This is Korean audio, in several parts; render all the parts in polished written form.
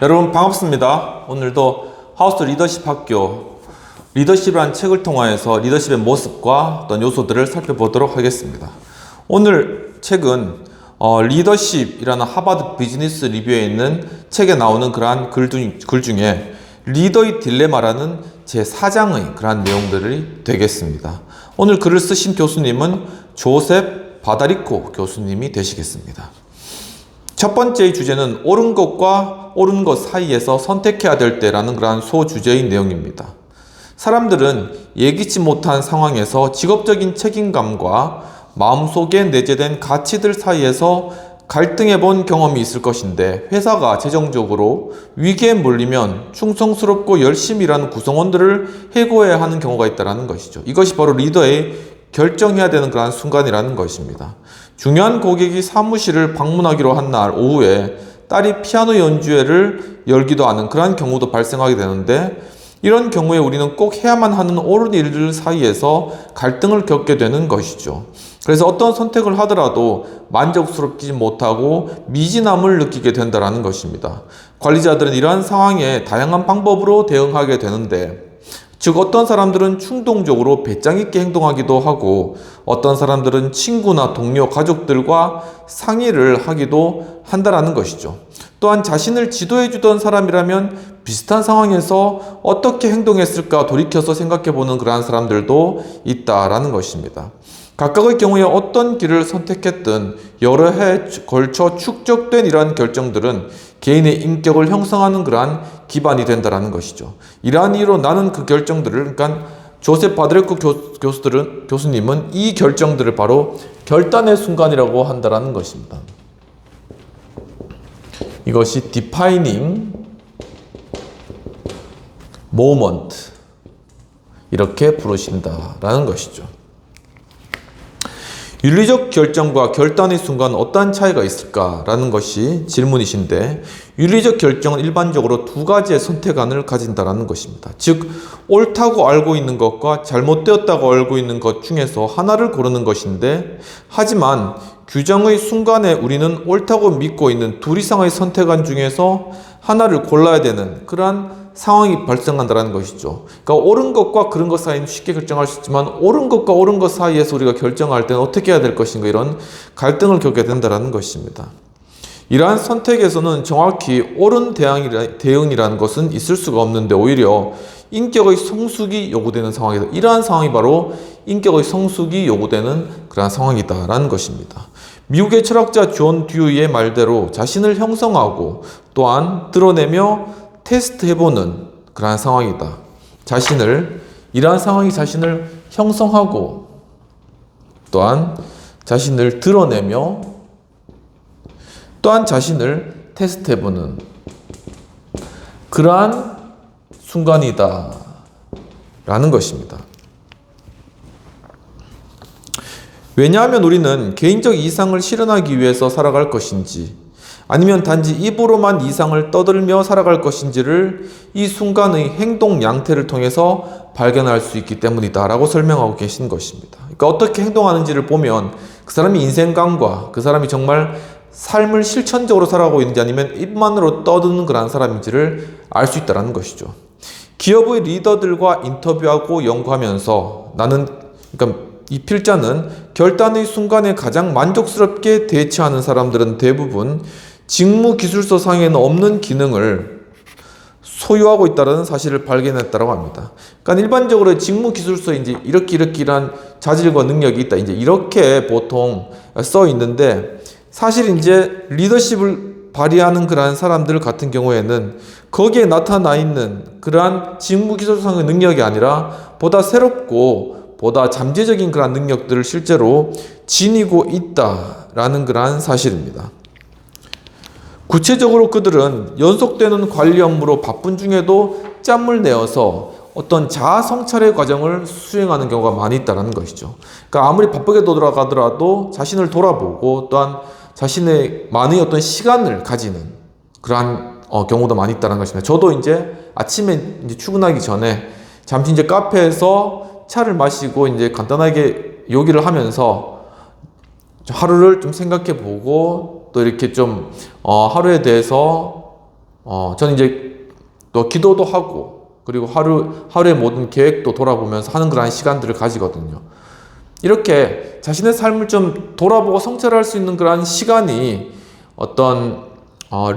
여러분 반갑습니다. 오늘도 하우스 리더십 학교 리더십이라는 책을 통하여서 리더십의 모습과 어떤 요소들을 살펴보도록 하겠습니다. 오늘 책은 리더십이라는 하버드 비즈니스 리뷰에 있는 책에 나오는 그러한 글 중에 리더의 딜레마라는 제4장의 그러한 내용들이 되겠습니다. 오늘 글을 쓰신 교수님은 조셉 바다리코 교수님이 되시겠습니다. 첫 번째 주제는 옳은 것과 옳은 것 사이에서 선택해야 될 때라는 그러한 소주제의 내용입니다. 사람들은 예기치 못한 상황에서 직업적인 책임감과 마음속에 내재된 가치들 사이에서 갈등해 본 경험이 있을 것인데, 회사가 재정적으로 위기에 몰리면 충성스럽고 열심히 일하는 구성원들을 해고해야 하는 경우가 있다는 것이죠. 이것이 바로 리더의 결정해야 되는 그러한 순간이라는 것입니다. 중요한 고객이 사무실을 방문하기로 한 날 오후에 딸이 피아노 연주회를 열기도 하는 그러한 경우도 발생하게 되는데, 이런 경우에 우리는 꼭 해야만 하는 옳은 일들 사이에서 갈등을 겪게 되는 것이죠. 그래서 어떤 선택을 하더라도 만족스럽지 못하고 미진함을 느끼게 된다는 것입니다. 관리자들은 이러한 상황에 다양한 방법으로 대응하게 되는데, 즉 어떤 사람들은 충동적으로 배짱 있게 행동하기도 하고, 어떤 사람들은 친구나 동료, 가족들과 상의를 하기도 한다는 것이죠. 또한 자신을 지도해 주던 사람이라면 비슷한 상황에서 어떻게 행동했을까 돌이켜서 생각해 보는 그러한 사람들도 있다라는 것입니다. 각각의 경우에 어떤 길을 선택했든 여러 해에 걸쳐 축적된 이러한 결정들은 개인의 인격을 형성하는 그러한 기반이 된다는 것이죠. 이러한 이유로 나는 그 결정들을, 그러니까 조셉 바드레코 교수님은 이 결정들을 바로 결단의 순간이라고 한다는 것입니다. 이것이 defining moment 이렇게 부르신다라는 것이죠. 윤리적 결정과 결단의 순간 어떠한 차이가 있을까라는 것이 질문이신데, 윤리적 결정은 일반적으로 두 가지의 선택안을 가진다는 것입니다. 즉 옳다고 알고 있는 것과 잘못되었다고 알고 있는 것 중에서 하나를 고르는 것인데, 하지만 규정의 순간에 우리는 옳다고 믿고 있는 둘 이상의 선택안 중에서 하나를 골라야 되는 그러한 상황이 발생한다는 것이죠. 그러니까 옳은 것과 그런 것 사이는 쉽게 결정할 수 있지만, 옳은 것과 옳은 것 사이에서 우리가 결정할 때는 어떻게 해야 될 것인가, 이런 갈등을 겪게 된다는 것입니다. 이러한 선택에서는 정확히 옳은 대응이라는 것은 있을 수가 없는데, 오히려 인격의 성숙이 요구되는 상황이다. 이러한 상황이 바로 인격의 성숙이 요구되는 그러한 상황이다라는 것입니다. 미국의 철학자 존 듀이의 말대로 자신을 형성하고 또한 드러내며 테스트해보는 그러한 상황이다. 이러한 상황이 자신을 형성하고 또한 자신을 드러내며 또한 자신을 테스트해보는 그러한 순간이다 라는 것입니다. 왜냐하면 우리는 개인적 이상을 실현하기 위해서 살아갈 것인지, 아니면 단지 입으로만 이상을 떠들며 살아갈 것인지를 이 순간의 행동 양태를 통해서 발견할 수 있기 때문이다 라고 설명하고 계신 것입니다. 그러니까 어떻게 행동하는지를 보면 그 사람이 인생관과 그 사람이 정말 삶을 실천적으로 살아가고 있는지, 아니면 입만으로 떠드는 그런 사람인지를 알 수 있다는 것이죠. 기업의 리더들과 인터뷰하고 연구하면서 그러니까 이 필자는 결단의 순간에 가장 만족스럽게 대처하는 사람들은 대부분 직무기술서 상에는 없는 기능을 소유하고 있다는 사실을 발견했다고 합니다. 그러니까 일반적으로 직무기술서에 이제 이렇게 이런 자질과 능력이 있다, 이제 이렇게 보통 써 있는데, 사실 이제 리더십을 발휘하는 그러한 사람들 같은 경우에는 거기에 나타나 있는 그러한 직무기술상의 능력이 아니라 보다 새롭고 보다 잠재적인 그러한 능력들을 실제로 지니고 있다라는 그러한 사실입니다. 구체적으로 그들은 연속되는 관리 업무로 바쁜 중에도 짬을 내어서 어떤 자아 성찰의 과정을 수행하는 경우가 많이 있다는 것이죠. 그러니까 아무리 바쁘게 돌아가더라도 자신을 돌아보고 또한 자신의 많은 어떤 시간을 가지는 그러한 경우도 많이 있다는 것입니다. 저도 이제 아침에 이제 출근하기 전에 잠시 이제 카페에서 차를 마시고 이제 간단하게 요기를 하면서 하루를 좀 생각해 보고 또 이렇게 좀 하루에 대해서 저는 이제 또 기도도 하고, 그리고 하루의 모든 계획도 돌아보면서 하는 그런 시간들을 가지거든요. 이렇게 자신의 삶을 좀 돌아보고 성찰할 수 있는 그런 시간이 어떤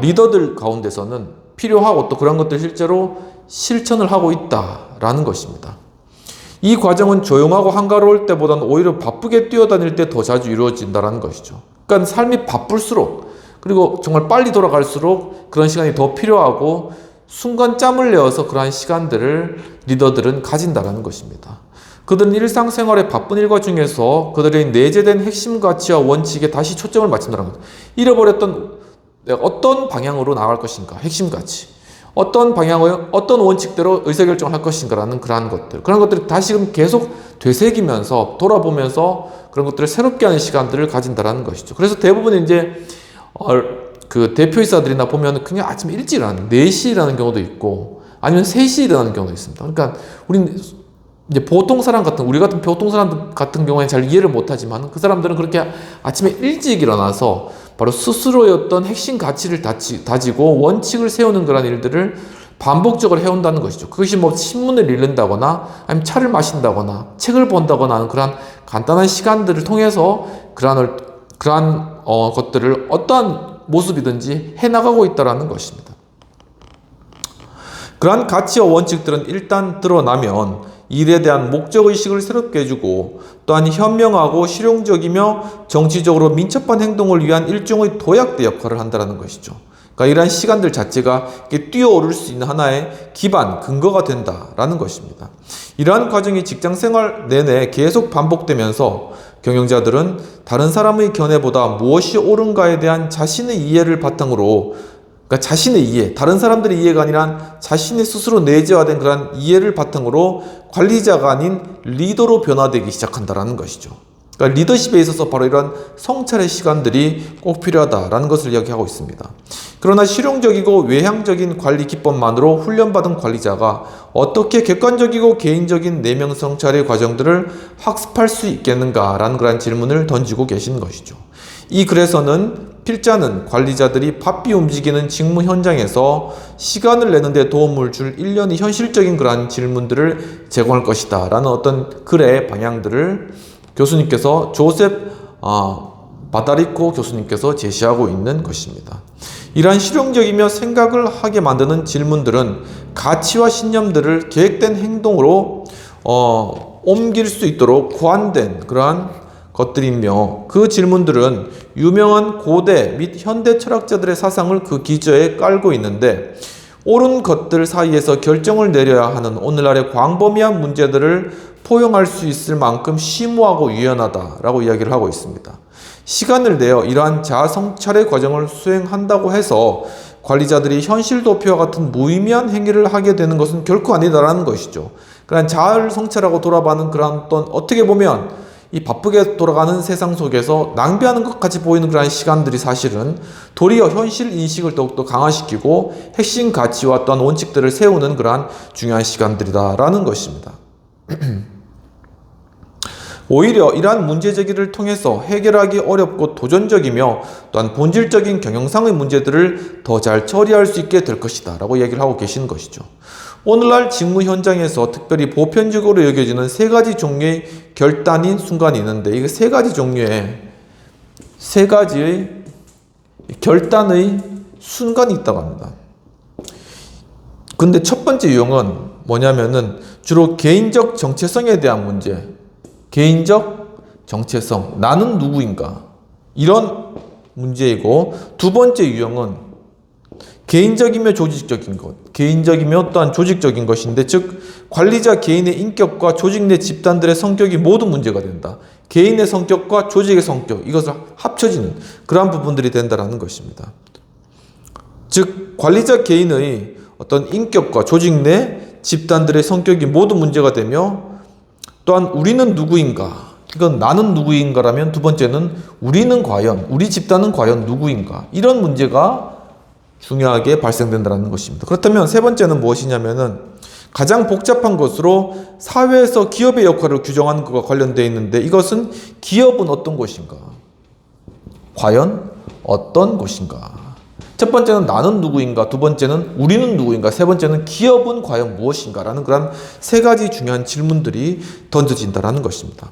리더들 가운데서는 필요하고, 또 그런 것들 실제로 실천을 하고 있다라는 것입니다. 이 과정은 조용하고 한가로울 때보다는 오히려 바쁘게 뛰어다닐 때 더 자주 이루어진다는 것이죠. 그러니까 삶이 바쁠수록, 그리고 정말 빨리 돌아갈수록 그런 시간이 더 필요하고, 순간 짬을 내어서 그러한 시간들을 리더들은 가진다는 것입니다. 그들은 일상생활의 바쁜 일과 중에서 그들의 내재된 핵심 가치와 원칙에 다시 초점을 맞춘다는 것. 잃어버렸던 어떤 방향으로 나갈 것인가, 핵심 가치, 어떤 방향을, 어떤 원칙대로 의사결정을 할 것인가라는 그러한 것들, 그런 것들이 다시금 계속 되새기면서 돌아보면서 그런 것들을 새롭게 하는 시간들을 가진다는 것이죠. 그래서 대부분 이제 그 대표이사들이나 보면 그냥 아침에 일찍 일어나는, 4시에 일어나는 경우도 있고, 아니면 3시에 일어나는 경우도 있습니다. 그러니까 우리는 이제 보통 사람 같은, 우리 같은 보통 사람 같은 경우에는 잘 이해를 못하지만, 그 사람들은 그렇게 아침에 일찍 일어나서 바로 스스로의 어떤 핵심 가치를 다지고 원칙을 세우는 그런 일들을 반복적으로 해온다는 것이죠. 그것이 뭐 신문을 읽는다거나, 아니면 차를 마신다거나, 책을 본다거나 하는 그러한 간단한 시간들을 통해서 그러한 것들을 어떠한 모습이든지 해나가고 있다는 것입니다. 그러한 가치와 원칙들은 일단 드러나면 일에 대한 목적의식을 새롭게 해주고, 또한 현명하고 실용적이며 정치적으로 민첩한 행동을 위한 일종의 도약대 역할을 한다는 것이죠. 그러니까 이러한 시간들 자체가 뛰어오를 수 있는 하나의 기반, 근거가 된다라는 것입니다. 이러한 과정이 직장생활 내내 계속 반복되면서 경영자들은 다른 사람의 견해보다 무엇이 옳은가에 대한 자신의 이해를 바탕으로, 그러니까 자신의 이해, 다른 사람들의 이해가 아니라 자신의 스스로 내재화된 그런 이해를 바탕으로 관리자가 아닌 리더로 변화되기 시작한다는 것이죠. 그러니까 리더십에 있어서 바로 이런 성찰의 시간들이 꼭 필요하다라는 것을 이야기하고 있습니다. 그러나 실용적이고 외향적인 관리 기법만으로 훈련받은 관리자가 어떻게 객관적이고 개인적인 내면 성찰의 과정들을 학습할 수 있겠는가라는 그런 질문을 던지고 계신 것이죠. 이 글에서는 필자는 관리자들이 바삐 움직이는 직무 현장에서 시간을 내는데 도움을 줄 일련의 현실적인 그러한 질문들을 제공할 것이다 라는 어떤 글의 방향들을 교수님께서 조셉 바다리코 교수님께서 제시하고 있는 것입니다. 이러한 실용적이며 생각을 하게 만드는 질문들은 가치와 신념들을 계획된 행동으로 옮길 수 있도록 고안된 그러한 것들이며, 그 질문들은 유명한 고대 및 현대 철학자들의 사상을 그 기저에 깔고 있는데, 옳은 것들 사이에서 결정을 내려야 하는 오늘날의 광범위한 문제들을 포용할 수 있을 만큼 심오하고 유연하다라고 이야기를 하고 있습니다. 시간을 내어 이러한 자아 성찰의 과정을 수행한다고 해서 관리자들이 현실 도피와 같은 무의미한 행위를 하게 되는 것은 결코 아니다라는 것이죠. 그러한 자아를 성찰하고 돌아가는 그런 어떻게 보면 이 바쁘게 돌아가는 세상 속에서 낭비하는 것 같이 보이는 그런 시간들이 사실은 도리어 현실 인식을 더욱더 강화시키고 핵심 가치와 또한 원칙들을 세우는 그러한 중요한 시간들이다라는 것입니다. 오히려 이러한 문제제기를 통해서 해결하기 어렵고 도전적이며 또한 본질적인 경영상의 문제들을 더 잘 처리할 수 있게 될 것이다 라고 얘기를 하고 계시는 것이죠. 오늘날 직무 현장에서 특별히 보편적으로 여겨지는 3가지 종류의 결단인 순간이 있는데, 이 3가지 종류의 3가지의 결단의 순간이 있다고 합니다. 근데 첫 번째 유형은 뭐냐면은 주로 개인적 정체성에 대한 문제, 개인적 정체성, 나는 누구인가, 이런 문제이고, 두 번째 유형은 개인적이며 조직적인 것, 개인적이며 또한 조직적인 것인데, 즉 관리자 개인의 인격과 조직 내 집단들의 성격이 모두 문제가 된다. 개인의 성격과 조직의 성격, 이것을 합쳐지는 그러한 부분들이 된다는 것입니다. 즉 관리자 개인의 어떤 인격과 조직 내 집단들의 성격이 모두 문제가 되며, 또한 우리는 누구인가, 이건 나는 누구인가라면, 두 번째는 우리는 과연, 우리 집단은 과연 누구인가, 이런 문제가 중요하게 발생된다는 것입니다. 그렇다면 세 번째는 무엇이냐면은 가장 복잡한 것으로 사회에서 기업의 역할을 규정하는 것과 관련되어 있는데, 이것은 기업은 어떤 것인가, 과연 어떤 것인가, 첫 번째는 나는 누구인가, 두 번째는 우리는 누구인가, 세 번째는 기업은 과연 무엇인가 라는 그런 세 가지 중요한 질문들이 던져진다는 것입니다.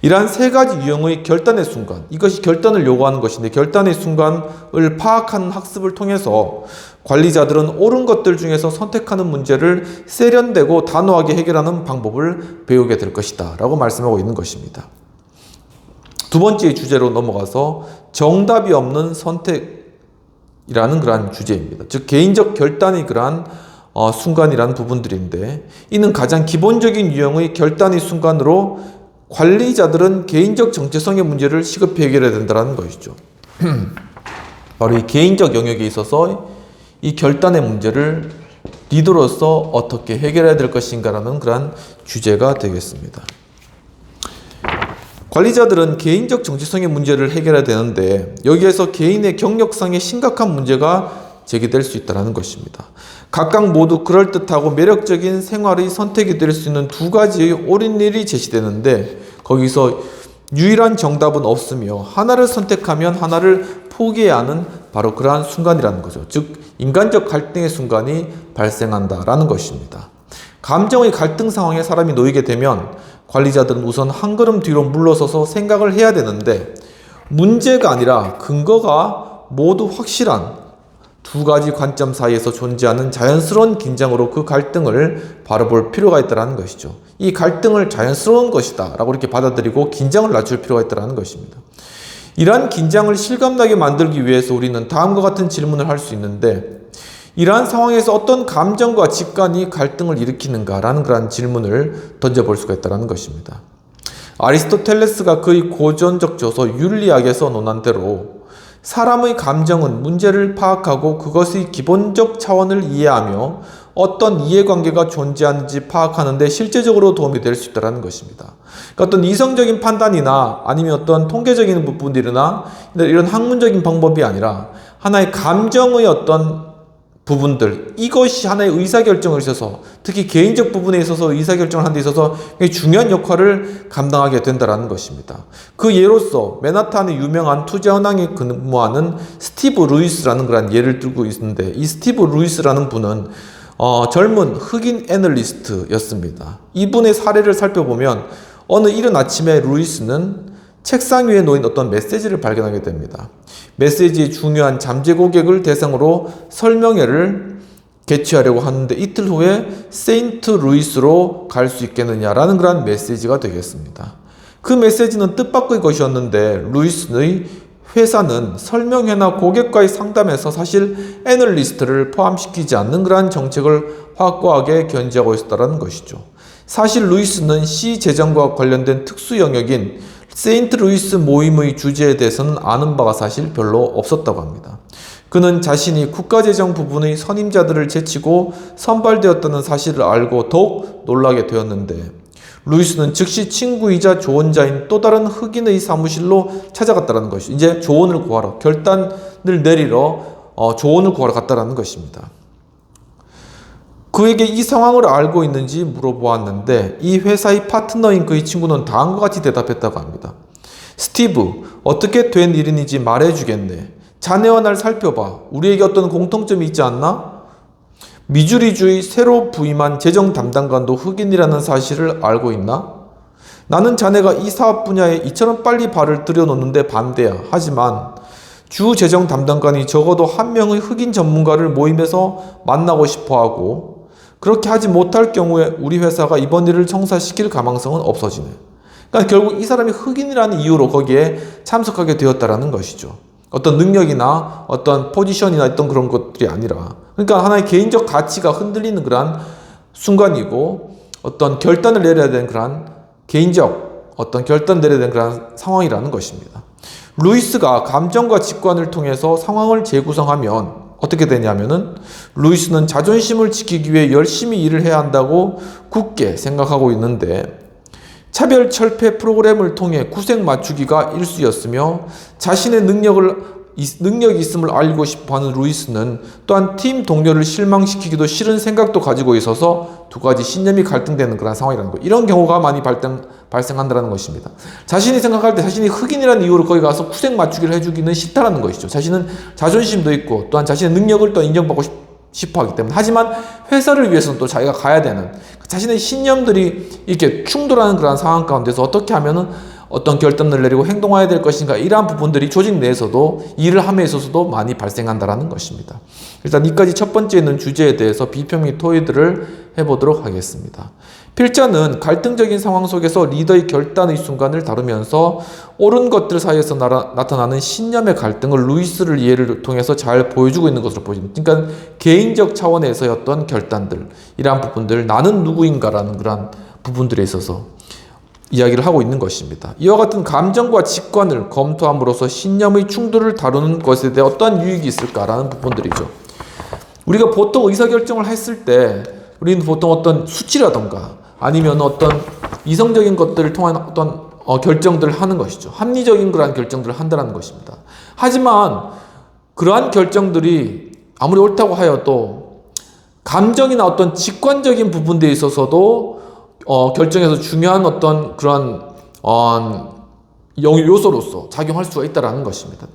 이러한 세 가지 유형의 결단의 순간, 이것이 결단을 요구하는 것인데 결단의 순간을 파악하는 학습을 통해서 관리자들은 옳은 것들 중에서 선택하는 문제를 세련되고 단호하게 해결하는 방법을 배우게 될 것이다 라고 말씀하고 있는 것입니다. 두 번째 주제로 넘어가서 정답이 없는 선택이라는 그러한 주제입니다. 즉 개인적 결단이 그러한 순간이라는 부분들인데, 이는 가장 기본적인 유형의 결단의 순간으로 관리자들은 개인적 정체성의 문제를 시급히 해결해야 된다는 것이죠. 바로 이 개인적 영역에 있어서 이 결단의 문제를 리더로서 어떻게 해결해야 될 것인가라는 그런 주제가 되겠습니다. 관리자들은 개인적 정체성의 문제를 해결해야 되는데 여기에서 개인의 경력상의 심각한 문제가 제기될 수 있다는 것입니다. 각각 모두 그럴듯하고 매력적인 생활의 선택이 될 수 있는 두 가지의 옳은 일이 제시되는데 거기서 유일한 정답은 없으며 하나를 선택하면 하나를 포기해야 하는 바로 그러한 순간이라는 거죠. 즉 인간적 갈등의 순간이 발생한다라는 것입니다. 감정의 갈등 상황에 사람이 놓이게 되면 관리자들은 우선 한 걸음 뒤로 물러서서 생각을 해야 되는데, 문제가 아니라 근거가 모두 확실한 두 가지 관점 사이에서 존재하는 자연스러운 긴장으로 그 갈등을 바라볼 필요가 있다는 것이죠. 이 갈등을 자연스러운 것이다 라고 이렇게 받아들이고 긴장을 낮출 필요가 있다는 것입니다. 이러한 긴장을 실감나게 만들기 위해서 우리는 다음과 같은 질문을 할 수 있는데, 이러한 상황에서 어떤 감정과 직관이 갈등을 일으키는가라는 그런 질문을 던져볼 수가 있다는 것입니다. 아리스토텔레스가 그의 고전적 저서 윤리학에서 논한 대로 사람의 감정은 문제를 파악하고 그것의 기본적 차원을 이해하며 어떤 이해관계가 존재하는지 파악하는 데 실제적으로 도움이 될 수 있다는 것입니다. 그러니까 어떤 이성적인 판단이나 아니면 어떤 통계적인 부분들이나 이런 학문적인 방법이 아니라 하나의 감정의 어떤 부분들, 이것이 하나의 의사결정을 있어서, 특히 개인적 부분에 있어서 의사결정을 하는 데 있어서 굉장히 중요한 역할을 감당하게 된다는 것입니다. 그 예로서 맨하탄의 유명한 투자은행에 근무하는 스티브 루이스라는 그런 예를 들고 있는데, 이 스티브 루이스라는 분은 젊은 흑인 애널리스트였습니다. 이분의 사례를 살펴보면 어느 이른 아침에 루이스는 책상 위에 놓인 어떤 메시지를 발견하게 됩니다. 메시지의 중요한 잠재 고객을 대상으로 설명회를 개최하려고 하는데 이틀 후에 세인트 루이스로 갈 수 있겠느냐라는 그런 메시지가 되겠습니다. 그 메시지는 뜻밖의 것이었는데 루이스의 회사는 설명회나 고객과의 상담에서 사실 애널리스트를 포함시키지 않는 그러한 정책을 확고하게 견지하고 있었다는 것이죠. 사실 루이스는 시 재정과 관련된 특수 영역인 세인트 루이스 모임의 주제에 대해서는 아는 바가 사실 별로 없었다고 합니다. 그는 자신이 국가재정 부분의 선임자들을 제치고 선발되었다는 사실을 알고 더욱 놀라게 되었는데, 루이스는 즉시 친구이자 조언자인 또 다른 흑인의 사무실로 찾아갔다는 것이죠. 이제 조언을 구하러, 결단을 내리러 조언을 구하러 갔다는 것입니다. 그에게 이 상황을 알고 있는지 물어보았는데 이 회사의 파트너인 그의 친구는 다음과 같이 대답했다고 합니다. 스티브, 어떻게 된 일인지 말해주겠네. 자네와 날 살펴봐. 우리에게 어떤 공통점이 있지 않나? 미주리주의 새로 부임한 재정 담당관도 흑인이라는 사실을 알고 있나? 나는 자네가 이 사업 분야에 이처럼 빨리 발을 들여놓는데 반대야. 하지만 주 재정 담당관이 적어도 한 명의 흑인 전문가를 모임에서 만나고 싶어하고, 그렇게 하지 못할 경우에 우리 회사가 이번 일을 성사시킬 가망성은 없어지네. 그러니까 결국 이 사람이 흑인이라는 이유로 거기에 참석하게 되었다라는 것이죠. 어떤 능력이나 어떤 포지션이나 어떤 그런 것들이 아니라, 그러니까 하나의 개인적 가치가 흔들리는 그러한 순간이고, 어떤 결단을 내려야 되는 그러한 개인적 어떤 결단 내려야 되는 그러한 상황이라는 것입니다. 루이스가 감정과 직관을 통해서 상황을 재구성하면 어떻게 되냐면은, 루이스는 자존심을 지키기 위해 열심히 일을 해야 한다고 굳게 생각하고 있는데, 차별철폐 프로그램을 통해 구색 맞추기가 일쑤였으며 자신의 능력을 능력이 있음을 알고 싶어하는 루이스는 또한 팀 동료를 실망시키기도 싫은 생각도 가지고 있어서 두 가지 신념이 갈등되는 그런 상황이라는 거예요. 이런 경우가 많이 발생한다는 것입니다. 자신이 생각할 때 자신이 흑인이라는 이유로 거기 가서 쿠색 맞추기를 해주기는 싫다는 것이죠. 자신은 자존심도 있고 또한 자신의 능력을 또 인정받고 싶어 하기 때문에. 하지만 회사를 위해서는 또 자기가 가야 되는 자신의 신념들이 이렇게 충돌하는 그런 상황 가운데서 어떻게 하면은 어떤 결단을 내리고 행동해야 될 것인가, 이러한 부분들이 조직 내에서도 일을 함에 있어서도 많이 발생한다는 것입니다. 일단 이까지 첫 번째 있는 주제에 대해서 비평 및 토의들을 해보도록 하겠습니다. 필자는 갈등적인 상황 속에서 리더의 결단의 순간을 다루면서 옳은 것들 사이에서 나타나는 신념의 갈등을 루이스를 예를 통해서 잘 보여주고 있는 것으로 보입니다. 그러니까 개인적 차원에서의 어떤 결단들, 이러한 부분들, 나는 누구인가라는 그런 부분들에 있어서 이야기를 하고 있는 것입니다. 이와 같은 감정과 직관을 검토함으로써 신념의 충돌을 다루는 것에 대해 어떠한 유익이 있을까라는 부분들이죠. 우리가 보통 의사결정을 했을 때 우리는 보통 어떤 수치라던가 아니면 어떤 이성적인 것들을 통한 어떤 결정들을 하는 것이죠. 합리적인 그러한 결정들을 한다는 것입니다. 하지만 그러한 결정들이 아무리 옳다고 하여도 감정이나 어떤 직관적인 부분들에 있어서도 결정에서 중요한 어떤 그런 요소로서 작용할 수가 있다라는 것입니다.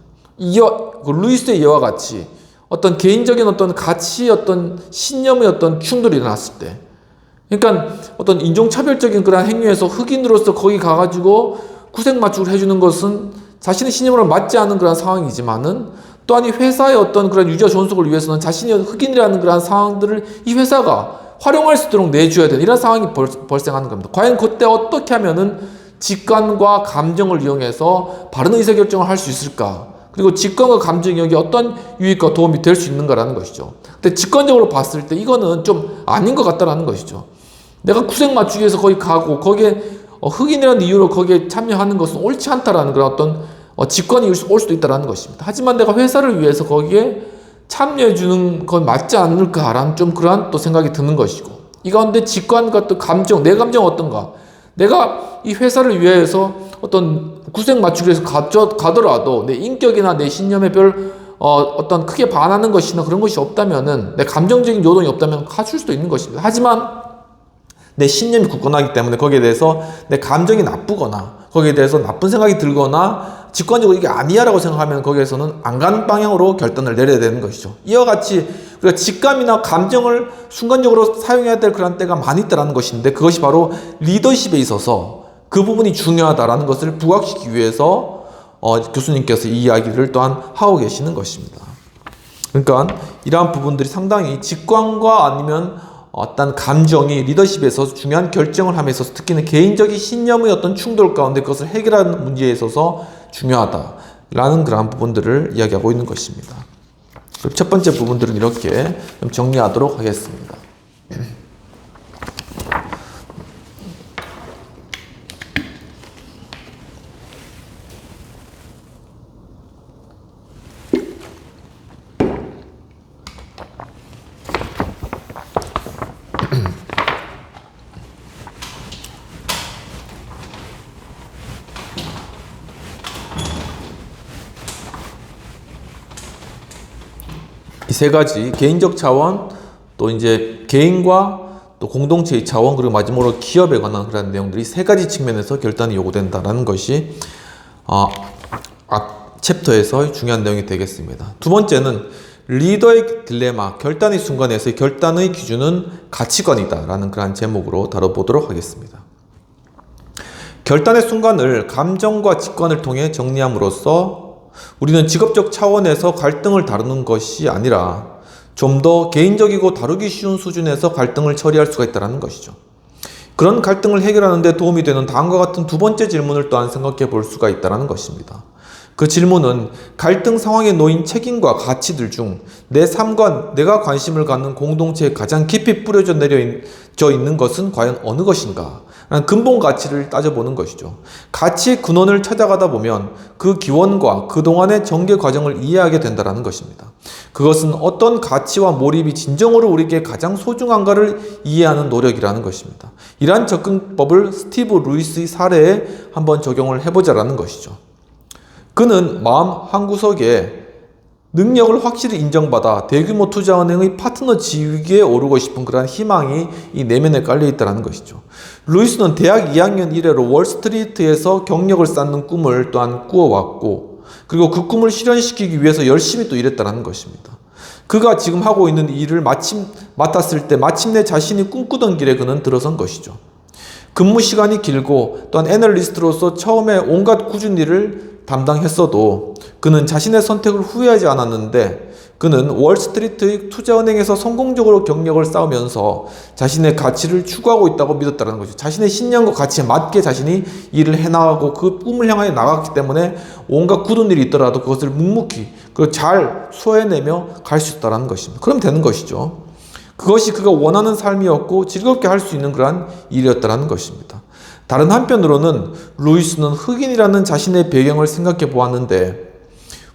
루이스의 예와 같이 어떤 개인적인 어떤 가치, 어떤 신념의 어떤 충돌이 일어났을 때, 그러니까 어떤 인종차별적인 그런 행위에서 흑인으로서 거기 가가지고 구색 맞추기를 해주는 것은 자신의 신념으로 맞지 않은 그런 상황이지만은 또한 이 회사의 어떤 그런 유지와 존속을 위해서는 자신이 흑인이라는 그런 상황들을 이 회사가 활용할 수 있도록 내줘야 되는 이런 상황이 발생하는 겁니다. 과연 그때 어떻게 하면은 직관과 감정을 이용해서 바른 의사결정을 할 수 있을까? 그리고 직관과 감정이 여기 어떤 유익과 도움이 될 수 있는가라는 것이죠. 근데 직관적으로 봤을 때 이거는 좀 아닌 것 같다라는 것이죠. 내가 구색 맞추기 위해서 거기 가고 거기에 흑인이라는 이유로 거기에 참여하는 것은 옳지 않다라는 그런 어떤 직관이 올 수도 있다라는 것입니다. 하지만 내가 회사를 위해서 거기에 참여해주는 건 맞지 않을까라는 좀 그러한 또 생각이 드는 것이고, 이 가운데 직관과 또 감정, 내 감정은 어떤가? 내가 이 회사를 위해서 어떤 구색 맞추기 위해서 가더라도 내 인격이나 내 신념에 별 어떤 크게 반하는 것이나 그런 것이 없다면은, 내 감정적인 요동이 없다면 가줄 수도 있는 것입니다. 하지만 내 신념이 굳건하기 때문에 거기에 대해서 내 감정이 나쁘거나 거기에 대해서 나쁜 생각이 들거나 직관적으로 이게 아니야라고 생각하면 거기에서는 안 가는 방향으로 결단을 내려야 되는 것이죠. 이와 같이 우리가 직감이나 감정을 순간적으로 사용해야 될 그런 때가 많이 있다는 것인데, 그것이 바로 리더십에 있어서 그 부분이 중요하다라는 것을 부각시키기 위해서 교수님께서 이 이야기를 또한 하고 계시는 것입니다. 그러니까 이러한 부분들이 상당히 직관과 아니면 어떤 감정이 리더십에서 중요한 결정을 함에 있어서 특히는 개인적인 신념의 어떤 충돌 가운데 그것을 해결하는 문제에 있어서 중요하다라는 그런 부분들을 이야기하고 있는 것입니다. 첫 번째 부분들은 이렇게 좀 정리하도록 하겠습니다. 이 세 가지, 개인적 차원, 또 이제 개인과 또 공동체의 차원, 그리고 마지막으로 기업에 관한 그런 내용들이 세 가지 측면에서 결단이 요구된다라는 것이 챕터에서 중요한 내용이 되겠습니다. 두 번째는 리더의 딜레마, 결단의 순간에서의 결단의 기준은 가치관이다라는 그런 제목으로 다뤄보도록 하겠습니다. 결단의 순간을 감정과 직관을 통해 정리함으로써 우리는 직업적 차원에서 갈등을 다루는 것이 아니라 좀 더 개인적이고 다루기 쉬운 수준에서 갈등을 처리할 수가 있다는 것이죠. 그런 갈등을 해결하는 데 도움이 되는 다음과 같은 두 번째 질문을 또한 생각해 볼 수가 있다는 것입니다. 그 질문은 갈등 상황에 놓인 책임과 가치들 중 내 삶과 내가 관심을 갖는 공동체에 가장 깊이 뿌려져 내려져 있는 것은 과연 어느 것인가? 라는 근본 가치를 따져보는 것이죠. 가치의 근원을 찾아가다 보면 그 기원과 그동안의 전개 과정을 이해하게 된다는 것입니다. 그것은 어떤 가치와 몰입이 진정으로 우리에게 가장 소중한가를 이해하는 노력이라는 것입니다. 이러한 접근법을 스티브 루이스의 사례에 한번 적용을 해보자라는 것이죠. 그는 마음 한구석에 능력을 확실히 인정받아 대규모 투자은행의 파트너 지위에 오르고 싶은 그러한 희망이 이 내면에 깔려있다는 것이죠. 루이스는 대학 2학년 이래로 월스트리트에서 경력을 쌓는 꿈을 또한 꾸어왔고, 그리고 그 꿈을 실현시키기 위해서 열심히 또 일했다는 것입니다. 그가 지금 하고 있는 일을 맡았을 때 마침내 자신이 꿈꾸던 길에 그는 들어선 것이죠. 근무 시간이 길고 또한 애널리스트로서 처음에 온갖 꾸준 일을 담당했어도 그는 자신의 선택을 후회하지 않았는데, 그는 월스트리트의 투자은행에서 성공적으로 경력을 쌓으면서 자신의 가치를 추구하고 있다고 믿었다는 거죠. 자신의 신념과 가치에 맞게 자신이 일을 해나가고 그 꿈을 향하여 나갔기 때문에 온갖 굳은 일이 있더라도 그것을 묵묵히 그리고 잘 소화해내며 갈 수 있다는 것입니다. 그럼 되는 것이죠. 그것이 그가 원하는 삶이었고 즐겁게 할 수 있는 그러한 일이었다는 것입니다. 다른 한편으로는 루이스는 흑인이라는 자신의 배경을 생각해 보았는데,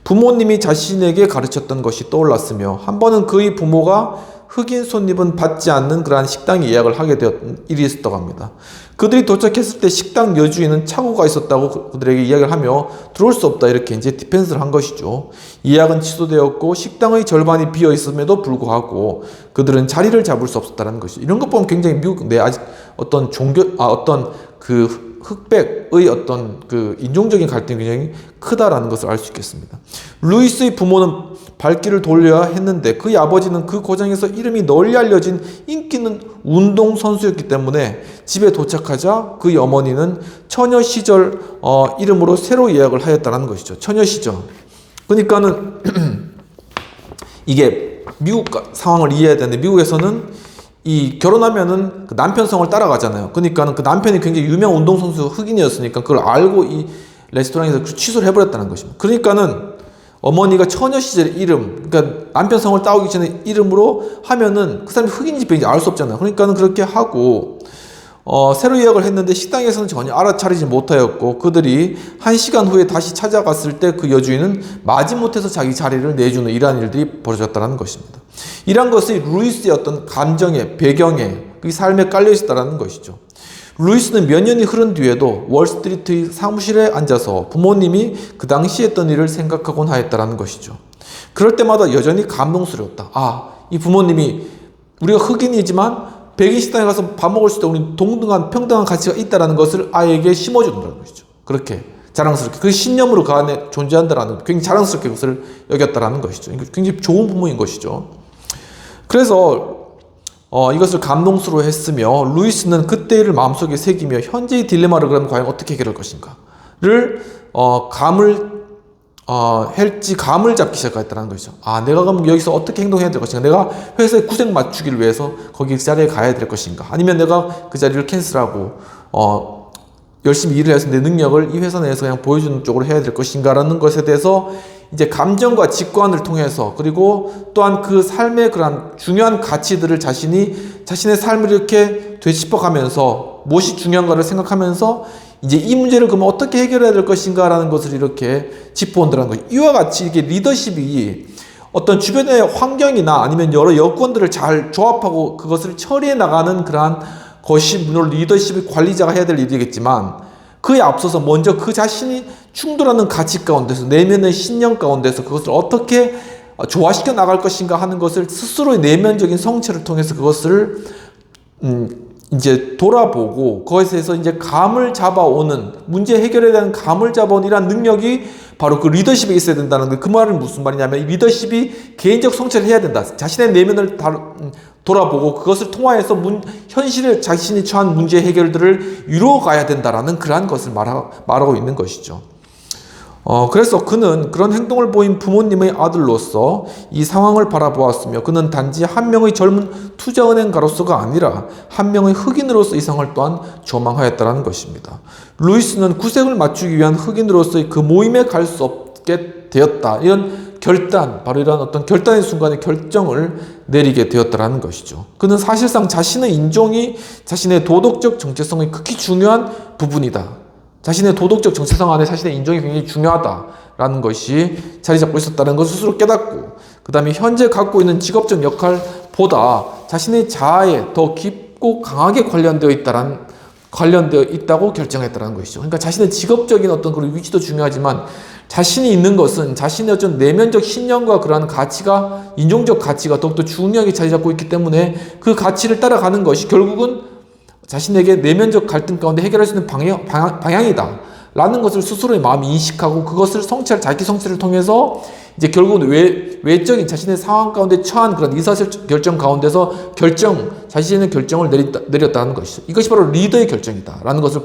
부모님이 자신에게 가르쳤던 것이 떠올랐으며 한 번은 그의 부모가 흑인 손님은 받지 않는 그러한 식당 예약을 하게 되었던 일이 있었다고 합니다. 그들이 도착했을 때 식당 여주인은 착오가 있었다고 그들에게 이야기를 하며 들어올 수 없다 이렇게 이제 디펜스를 한 것이죠. 예약은 취소되었고 식당의 절반이 비어 있음에도 불구하고 그들은 자리를 잡을 수 없었다는 것이죠. 이런 것 보면 굉장히 미국 내 아직 어떤 어떤 그 흑백의 어떤 그 인종적인 갈등이 굉장히 크다라는 것을 알 수 있겠습니다. 루이스의 부모는 발길을 돌려야 했는데 그의 아버지는 그 고장에서 이름이 널리 알려진 인기 있는 운동선수였기 때문에 집에 도착하자 그의 어머니는 처녀 시절 이름으로 새로 예약을 하였다는 것이죠. 처녀 시절. 그러니까는 이게 미국 상황을 이해해야 되는데, 미국에서는 이 결혼하면은 그 남편 성을 따라가잖아요. 그러니까는 그 남편이 굉장히 유명 운동선수 흑인이었으니까 그걸 알고 이 레스토랑에서 취소를 해버렸다는 것입니다. 그러니까는 어머니가 처녀 시절의 이름, 그러니까 남편 성을 따오기 전에 이름으로 하면은 그 사람이 흑인인지 백인지 알 수 없잖아요. 그러니까는 그렇게 하고 새로 예약을 했는데 식당에서는 전혀 알아차리지 못하였고, 그들이 1시간 후에 다시 찾아갔을 때 그 여주인은 마지못해서 자기 자리를 내주는 이러한 일들이 벌어졌다는 것입니다. 이러한 것이 루이스의 어떤 감정에, 배경에, 그 삶에 깔려 있었다는 것이죠. 루이스는 몇 년이 흐른 뒤에도 월스트리트 사무실에 앉아서 부모님이 그 당시 했던 일을 생각하곤 하였다는 것이죠. 그럴 때마다 여전히 감동스러웠다. 이 부모님이 우리가 흑인이지만 백인 식당에 가서 밥 먹을 때 우리 동등한 평등한 가치가 있다는 것을 아이에게 심어준다는 것이죠. 그렇게 자랑스럽게 그 신념으로 그 안에 존재한다라는, 굉장히 자랑스럽게 그것을 여겼다라는 것이죠. 굉장히 좋은 부모인 것이죠. 그래서 이것을 감동스러워했으며 루이스는 그때를 마음속에 새기며 현재의 딜레마를 그럼 과연 어떻게 해결할 것인가를 감을 잡기 시작했다는 것이죠. 내가 그럼 여기서 어떻게 행동해야 될 것인가? 내가 회사에 구색 맞추기를 위해서 거기 그 자리에 가야 될 것인가? 아니면 내가 그 자리를 캔슬하고 열심히 일을 해서 내 능력을 이 회사 내에서 그냥 보여주는 쪽으로 해야 될 것인가? 라는 것에 대해서 이제 감정과 직관을 통해서, 그리고 또한 그 삶의 그런 중요한 가치들을 자신의 삶을 이렇게 되짚어가면서 무엇이 중요한가를 생각하면서 이제 이 문제를 그러면 어떻게 해결해야 될 것인가 라는 것을 이렇게 짚어온다는 거죠. 이와 같이 이게 리더십이 어떤 주변의 환경이나 아니면 여러 여건들을 잘 조합하고 그것을 처리해 나가는 그러한 것이 물론 리더십의 관리자가 해야 될 일이겠지만, 그에 앞서서 먼저 그 자신이 충돌하는 가치 가운데서, 내면의 신념 가운데서 그것을 어떻게 조화시켜 나갈 것인가 하는 것을 스스로의 내면적인 성체를 통해서 그것을 이제 돌아보고 그것에서 이제 감을 잡아오는, 문제 해결에 대한 감을 잡아오는 이러한 능력이 바로 그 리더십에 있어야 된다는 데, 그 말은 무슨 말이냐면 이 리더십이 개인적 성찰을 해야 된다. 자신의 내면을 돌아보고 그것을 통하여서 현실에 자신이 처한 문제 해결들을 이루어가야 된다라는 그러한 것을 말하고 있는 것이죠. 그래서 그는 그런 행동을 보인 부모님의 아들로서 이 상황을 바라보았으며, 그는 단지 한 명의 젊은 투자은행가로서가 아니라 한 명의 흑인으로서 이 상황을 또한 조망하였다는 것입니다. 루이스는 구색을 맞추기 위한 흑인으로서의 그 모임에 갈 수 없게 되었다. 이런 결단, 바로 이런 어떤 결단의 순간에 결정을 내리게 되었다는 것이죠. 그는 사실상 자신의 인종이 자신의 도덕적 정체성의 극히 중요한 부분이다. 자신의 도덕적 정체성 안에 자신의 인종이 굉장히 중요하다라는 것이 자리 잡고 있었다는 것을 스스로 깨닫고, 그 다음에 현재 갖고 있는 직업적 역할보다 자신의 자아에 더 깊고 강하게 관련되어 있다고 결정했다는 것이죠. 그러니까 자신의 직업적인 어떤 그런 위치도 중요하지만 자신이 있는 것은 자신의 어떤 내면적 신념과 그러한 가치가, 인종적 가치가 더욱더 중요하게 자리 잡고 있기 때문에 그 가치를 따라가는 것이 결국은 자신에게 내면적 갈등 가운데 해결할 수 있는 방향이다 라는 것을 스스로의 마음이 인식하고 그것을 자기 성찰을 통해서 이제 결국은 외적인 자신의 상황 가운데 처한 그런 의사결정 가운데서 자신의 결정을 내렸다는 것이죠. 이것이 바로 리더의 결정이다 라는 것을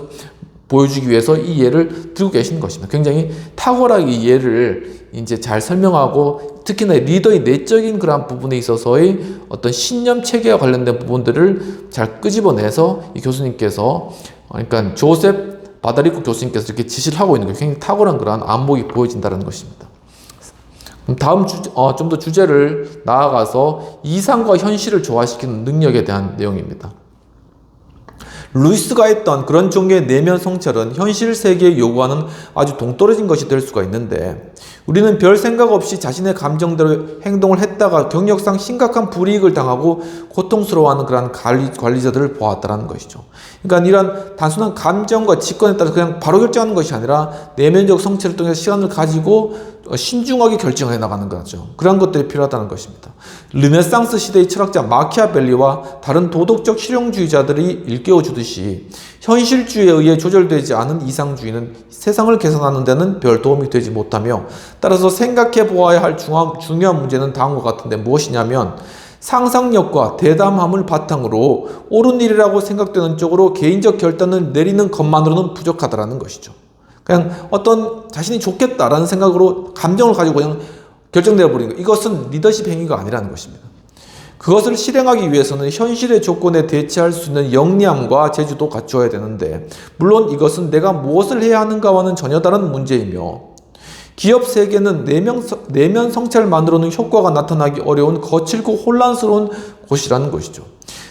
보여주기 위해서 이 예를 들고 계시는 것입니다. 굉장히 탁월하게 이 예를 이제 잘 설명하고 특히나 리더의 내적인 그러한 부분에 있어서의 어떤 신념 체계와 관련된 부분들을 잘 끄집어내서 이 교수님께서, 그러니까 조셉 바다리코 교수님께서 이렇게 지시를 하고 있는 게 굉장히 탁월한 그러한 안목이 보여진다는 것입니다. 다음 좀 더 주제를 나아가서 이상과 현실을 조화시키는 능력에 대한 내용입니다. 루이스가 했던 그런 종류의 내면 성찰은 현실 세계에 요구하는 아주 동떨어진 것이 될 수가 있는데, 우리는 별 생각 없이 자신의 감정대로 행동을 했다가 경력상 심각한 불이익을 당하고 고통스러워하는 그런 관리자들을 보았다는 것이죠. 그러니까 이런 단순한 감정과 직관에 따라서 그냥 바로 결정하는 것이 아니라 내면적 성찰을 통해서 시간을 가지고 신중하게 결정해 나가는 거죠. 그런 것들이 필요하다는 것입니다. 르네상스 시대의 철학자 마키아벨리와 다른 도덕적 실용주의자들이 일깨워주듯이 현실주의에 의해 조절되지 않은 이상주의는 세상을 개선하는 데는 별 도움이 되지 못하며, 따라서 생각해 보아야 할 중요한 문제는 다음과 같은데 무엇이냐면, 상상력과 대담함을 바탕으로 옳은 일이라고 생각되는 쪽으로 개인적 결단을 내리는 것만으로는 부족하다라는 것이죠. 그냥 어떤 자신이 좋겠다라는 생각으로 감정을 가지고 그냥 결정되어버리는 것, 이것은 리더십 행위가 아니라는 것입니다. 그것을 실행하기 위해서는 현실의 조건에 대처할 수 있는 역량과 재주도 갖추어야 되는데, 물론 이것은 내가 무엇을 해야 하는가와는 전혀 다른 문제이며, 기업 세계는 내면 성찰만으로는 효과가 나타나기 어려운 거칠고 혼란스러운 곳이라는 것이죠.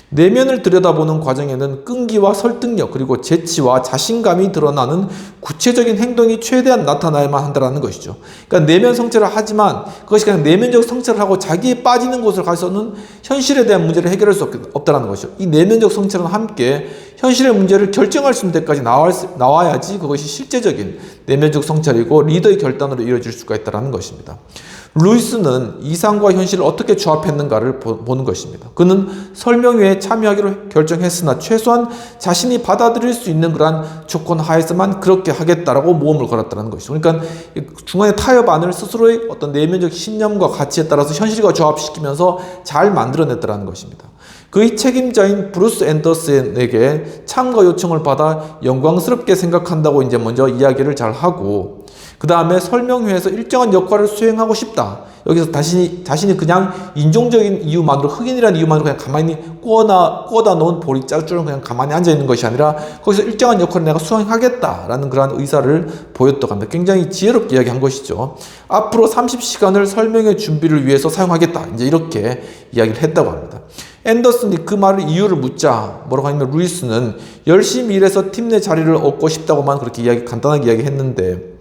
내면을 들여다보는 과정에는 끈기와 설득력, 그리고 재치와 자신감이 드러나는 구체적인 행동이 최대한 나타나야만 한다는 것이죠. 그러니까 내면 성찰을 하지만 그것이 그냥 내면적 성찰을 하고 자기에 빠지는 곳을 가서는 현실에 대한 문제를 해결할 수 없다는 것이죠. 이 내면적 성찰은 함께 현실의 문제를 결정할 수 있는 데까지 나와야지 그것이 실제적인 내면적 성찰이고 리더의 결단으로 이루어질 수가 있다는 것입니다. 루이스는 이상과 현실을 어떻게 조합했는가를 보는 것입니다. 그는 설명회에 참여하기로 결정했으나 최소한 자신이 받아들일 수 있는 그러한 조건 하에서만 그렇게 하겠다라고 모험을 걸었다는 것이죠. 그러니까 중간에 타협안을 스스로의 어떤 내면적 신념과 가치에 따라서 현실과 조합시키면서 잘 만들어냈다는 것입니다. 그의 책임자인 브루스 앤더슨에게 참가 요청을 받아 영광스럽게 생각한다고 이제 먼저 이야기를 잘 하고, 그 다음에 설명회에서 일정한 역할을 수행하고 싶다. 여기서 자신이 그냥 인종적인 이유만으로, 흑인이라는 이유만으로 그냥 가만히 꼬다 놓은 보리 짝줄은 그냥 가만히 앉아있는 것이 아니라 거기서 일정한 역할을 내가 수행하겠다라는 그러한 의사를 보였다고 합니다. 굉장히 지혜롭게 이야기한 것이죠. 앞으로 30시간을 설명회 준비를 위해서 사용하겠다. 이제 이렇게 이야기를 했다고 합니다. 앤더슨이 그 말을 이유를 묻자 뭐라고 하냐면, 루이스는 열심히 일해서 팀 내 자리를 얻고 싶다고만 그렇게 간단하게 이야기했는데,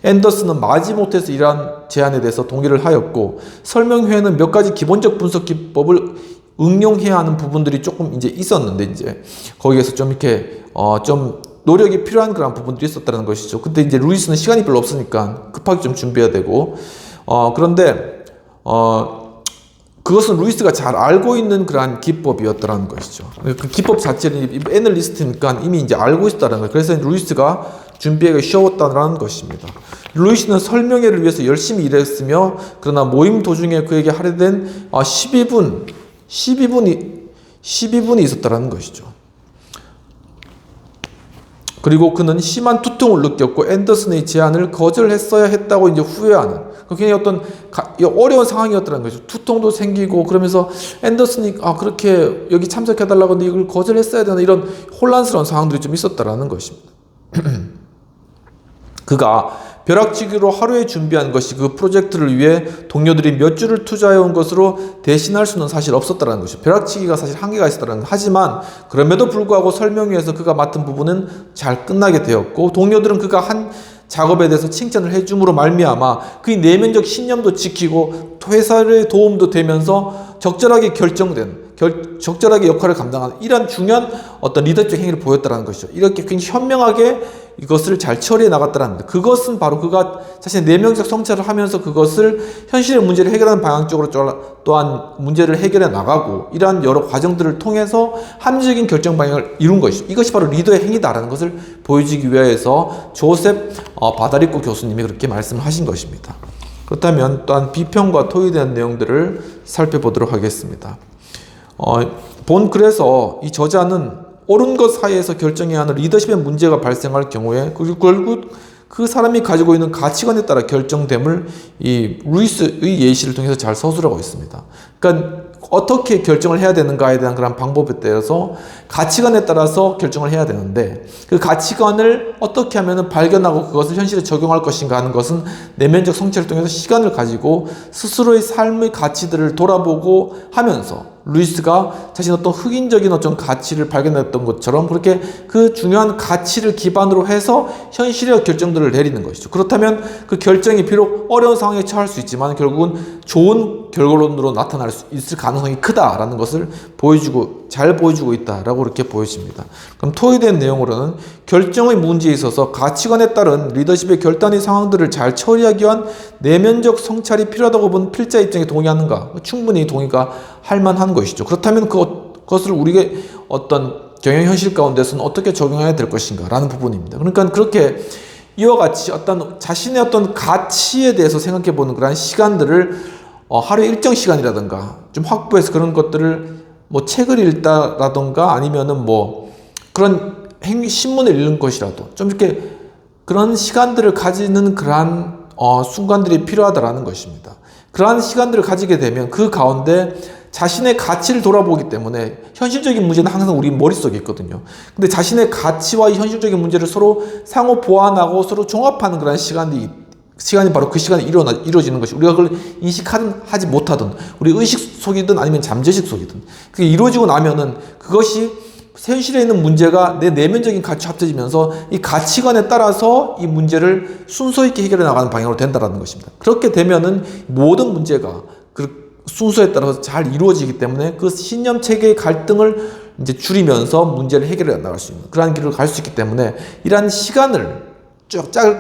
앤더슨은 마지못해서 이러한 제안에 대해서 동의를 하였고, 설명회에는 몇 가지 기본적 분석 기법을 응용해야 하는 부분들이 조금 이제 있었는데, 이제 거기에서 좀 이렇게 좀 노력이 필요한 그런 부분들이 있었다는 것이죠. 근데 이제 루이스는 시간이 별로 없으니까 급하게 좀 준비해야 되고, 그런데 그것은 루이스가 잘 알고 있는 그러한 기법이었다는 것이죠. 그 기법 자체는 애널리스트니까 이미 이제 알고 있었다는 거예요. 그래서 루이스가 준비하기 쉬웠다는 것입니다. 루이스는 설명회를 위해서 열심히 일했으며, 그러나 모임 도중에 그에게 할애된 12분이 있었다는 것이죠. 그리고 그는 심한 두통을 느꼈고 앤더슨의 제안을 거절했어야 했다고 이제 후회하는, 굉장히 어떤 어려운 상황이었다는 거죠. 두통도 생기고 그러면서 앤더슨이 그렇게 여기 참석해달라고 하는데 이걸 거절했어야 되나, 이런 혼란스러운 상황들이 좀 있었다는 것입니다. 그가 벼락치기로 하루에 준비한 것이 그 프로젝트를 위해 동료들이 몇 주를 투자해온 것으로 대신할 수는 사실 없었다는 것이죠. 벼락치기가 사실 한계가 있었다는 것. 하지만 그럼에도 불구하고 설명회에서 그가 맡은 부분은 잘 끝나게 되었고, 동료들은 그가 한 작업에 대해서 칭찬을 해줌으로 말미암아 그의 내면적 신념도 지키고 회사의 도움도 되면서 적절하게 적절하게 역할을 감당하는 이런 중요한 어떤 리더적 행위를 보였다는 것이죠. 이렇게 굉장히 현명하게 이것을 잘 처리해 나갔다는 겁니다. 그것은 바로 그가 자신의 내면적 성찰을 하면서 그것을 현실의 문제를 해결하는 방향 쪽으로 또한 문제를 해결해 나가고 이러한 여러 과정들을 통해서 합리적인 결정 방향을 이룬 것이죠. 이것이 바로 리더의 행위다라는 것을 보여주기 위해서 조셉 바다리코 교수님이 그렇게 말씀하신 것입니다. 그렇다면 또한 비평과 토의에 대한 내용들을 살펴보도록 하겠습니다. 본 글에서 이 저자는 옳은 것 사이에서 결정해야 하는 리더십의 문제가 발생할 경우에 결국 그 사람이 가지고 있는 가치관에 따라 결정됨을 이 루이스의 예시를 통해서 잘 서술하고 있습니다. 그러니까 어떻게 결정을 해야 되는가에 대한 그런 방법에 따라서 가치관에 따라서 결정을 해야 되는데 그 가치관을 어떻게 하면 발견하고 그것을 현실에 적용할 것인가 하는 것은 내면적 성찰을 통해서 시간을 가지고 스스로의 삶의 가치들을 돌아보고 하면서 루이스가 자신의 어떤 흑인적인 어떤 가치를 발견했던 것처럼 그렇게 그 중요한 가치를 기반으로 해서 현실의 결정들을 내리는 것이죠. 그렇다면 그 결정이 비록 어려운 상황에 처할 수 있지만 결국은 좋은 결론으로 나타날 수 있을 가능성이 크다라는 것을 잘 보여주고 있다라고 이렇게 보여집니다. 그럼 토의에 대한 내용으로는 결정의 문제에 있어서 가치관에 따른 리더십의 결단의 상황들을 잘 처리하기 위한 내면적 성찰이 필요하다고 본 필자 입장에 동의하는가? 충분히 동의가 할 만한 것이죠. 그렇다면 그것을 우리의 어떤 경영 현실 가운데서는 어떻게 적용해야 될 것인가 라는 부분입니다. 그러니까 그렇게 이와 같이 어떤 자신의 어떤 가치에 대해서 생각해 보는 그런 시간들을 하루에 일정 시간이라든가 좀 확보해서 그런 것들을 뭐 책을 읽다라든가 아니면은 뭐 그런 신문을 읽는 것이라도 좀 이렇게 그런 시간들을 가지는 그러한 순간들이 필요하다라는 것입니다. 그러한 시간들을 가지게 되면 그 가운데 자신의 가치를 돌아보기 때문에 현실적인 문제는 항상 우리 머릿속에 있거든요. 근데 자신의 가치와 현실적인 문제를 서로 상호 보완하고 서로 종합하는 그런 시간이 바로 그 시간에 이루어지는 것이 우리가 그걸 인식하든 하지 못하든 우리 의식 속이든 아니면 잠재식 속이든 그게 이루어지고 나면은 그것이 현실에 있는 문제가 내 내면적인 가치와 합쳐지면서 이 가치관에 따라서 이 문제를 순서 있게 해결해 나가는 방향으로 된다는 것입니다. 그렇게 되면은 모든 문제가 그 순서에 따라서 잘 이루어지기 때문에 그 신념 체계의 갈등을 이제 줄이면서 문제를 해결해 나갈 수 있는 그러한 길을 갈 수 있기 때문에 이러한 시간을